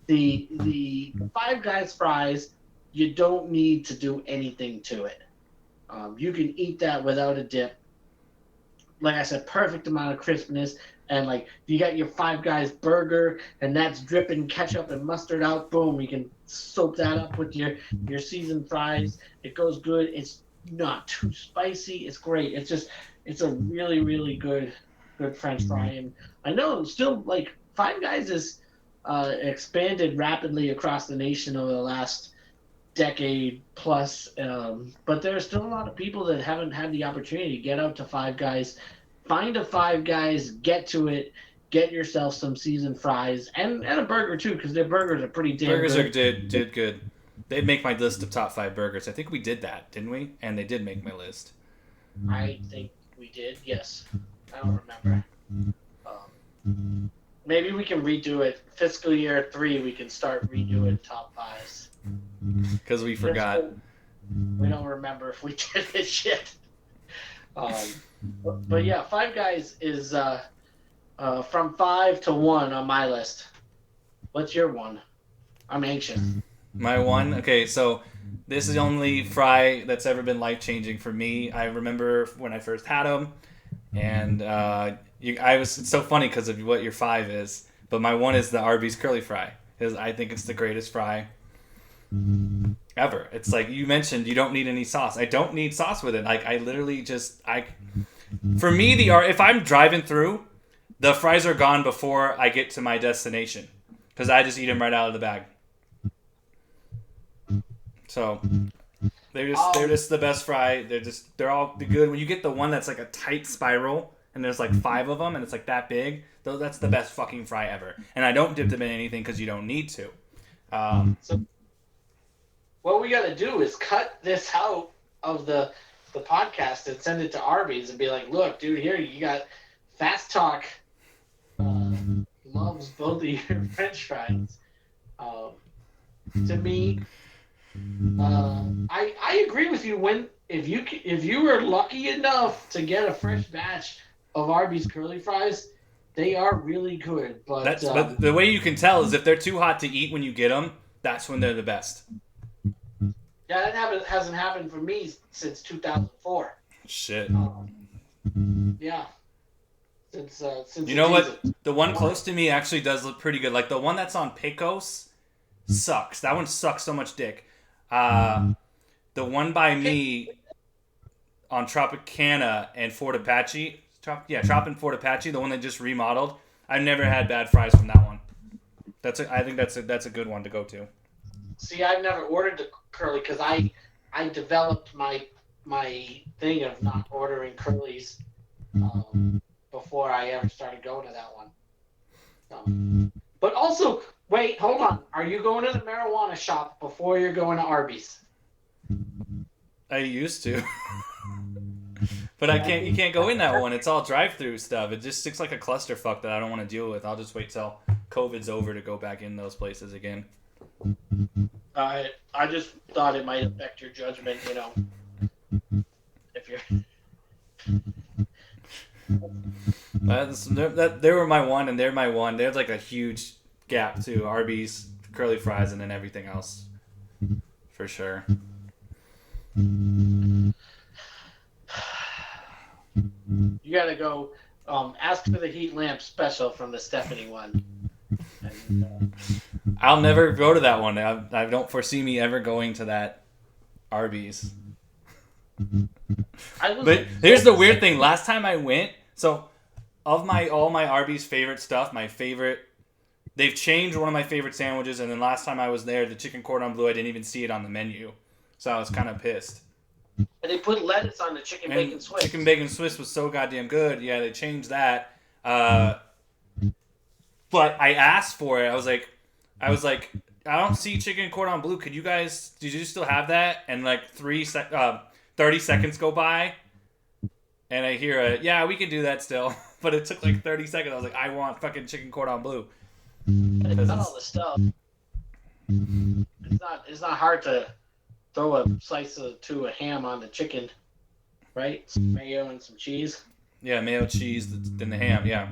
The Five Guys fries, you don't need to do anything to it. You can eat that without a dip. Like I said, perfect amount of crispness, and like you got your Five Guys burger, and that's dripping ketchup and mustard out. Boom, you can soak that up with your seasoned fries. It goes good. It's not too spicy. It's great. It's a really really good French fry, and I know still like Five Guys is expanded rapidly across the nation over the last decade plus, but there's still a lot of people that haven't had the opportunity to get out to Five Guys. Find a Five Guys, get to it, get yourself some seasoned fries and a burger too, because their burgers are pretty damn Burgers good. did good. They'd make my list of top 5 burgers. I think we did that, didn't we? And they did make my list. I think we did, yes. I don't remember. Maybe we can redo it. Fiscal year 3, we can start redoing top 5s. Because we forgot. We don't remember if we did it yet. But yeah, Five Guys is from 5 to 1 on my list. What's your one? I'm anxious. My one? Okay, so this is the only fry that's ever been life-changing for me. I remember when I first had them, and it's so funny because of what your 5 is, but my one is the Arby's curly fry. Because I think it's the greatest fry ever. It's like you mentioned, you don't need any sauce. I don't need sauce with it. Like I literally for me, if I'm driving through, the fries are gone before I get to my destination because I just eat them right out of the bag. So they're just the best fry. They're all good. When you get the one that's like a tight spiral and there's like 5 of them and it's like that big, though, that's the best fucking fry ever. And I don't dip them in anything because you don't need to. So what we got to do is cut this out of the podcast and send it to Arby's and be like, look, dude, here you got Fast Talk loves both of your French fries. To me, I agree with you. If you were lucky enough to get a fresh batch of Arby's curly fries, they are really good. But the way you can tell is if they're too hot to eat when you get them, that's when they're the best. Yeah, that hasn't happened for me since 2004. Shit. Yeah. Since you know what? The one close to me actually does look pretty good. Like the one that's on Pecos sucks. That one sucks so much dick. The one by me on Tropicana and Fort Apache. Trop and Fort Apache, the one they just remodeled. I've never had bad fries from that one. I think that's a good one to go to. See, I've never ordered the curly because I developed my thing of not ordering curlies before I ever started going to that one. But also, wait, hold on. Are you going to the marijuana shop before you're going to Arby's? I used to. But you can't go in that one. It's all drive-through stuff. It just looks like a clusterfuck that I don't want to deal with. I'll just wait till COVID's over to go back in those places again. I just thought it might affect your judgment, you know. If you're They were my one, and they're my one. There's like a huge gap too. Arby's, curly fries, and then everything else, for sure. you gotta go ask for the heat lamp special from the Stephanie one. And, I'll never go to that one. I don't foresee me ever going to that Arby's. But here's the weird thing. Last time I went, so of all my Arby's favorite stuff, they've changed one of my favorite sandwiches, and then last time I was there, the chicken cordon bleu, I didn't even see it on the menu, so I was kind of pissed. and they put lettuce on the chicken bacon Swiss. Chicken bacon Swiss was so goddamn good. Yeah, they changed that. But I asked for it. I was like, I don't see chicken cordon bleu. Did you still have that? And like 30 seconds go by, and I hear yeah, we can do that still. But it took like 30 seconds. I was like, I want fucking chicken cordon bleu. It's not all the stuff. It's not hard to throw a slice to a ham on the chicken, right? Some mayo and some cheese. Yeah, mayo, cheese, then the ham. Yeah,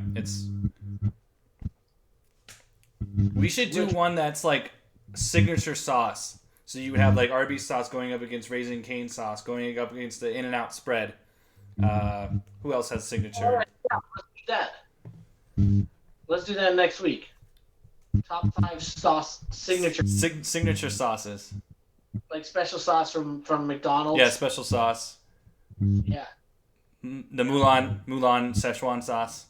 we should do one that's like signature sauce. So you would have like Arby's sauce going up against Raising Cane sauce, going up against the In-N-Out spread. Who else has signature? All right, yeah, let's do that. Let's do that next week. Top 5 sauce signature, Signature sauces. like special sauce from McDonald's. Yeah, special sauce. Yeah. The Mulan Szechuan sauce.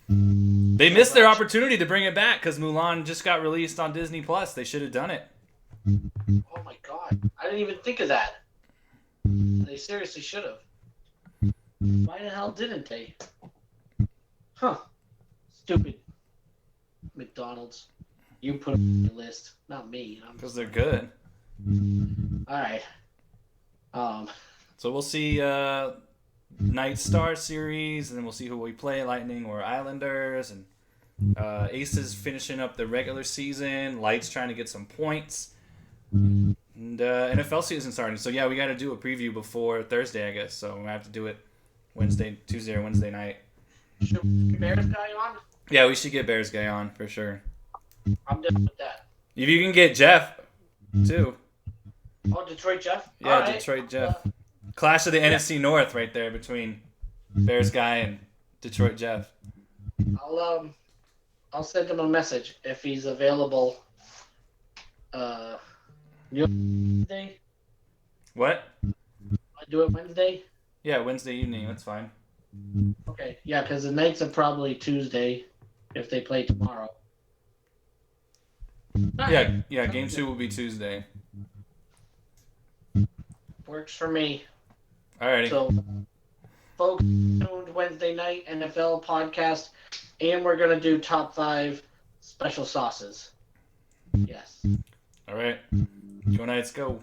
They missed their opportunity to bring it back because Mulan just got released on Disney Plus. They should have done it. Oh my god. I didn't even think of that. They seriously should have. Why the hell didn't they? Huh. Stupid. McDonald's. You put them on your list, not me. Because they're good. Alright. So we'll see Night Star series, and then we'll see who we play, Lightning or Islanders, and Aces finishing up the regular season, Lights trying to get some points, and NFL season starting. So yeah, we got to do a preview before Thursday, I guess. So we have to do it Tuesday or Wednesday night. Should we get Bears guy on? Yeah, we should get Bears guy on for sure. I'm down with that. If you can get Jeff too. Oh, Detroit Jeff? Yeah, all right. Detroit Jeff. Clash of the NFC North right there between Bears guy and Detroit Jeff. I'll send him a message if he's available. Wednesday? What? I do it Wednesday? Yeah, Wednesday evening. That's fine. Okay, yeah, because the Knights are probably Tuesday if they play tomorrow. Yeah. Game 2 will be Tuesday. Works for me. Alrighty. So, folks, tuned Wednesday night NFL podcast, and we're gonna do top 5 special sauces. Yes. All right. Go Knights, go.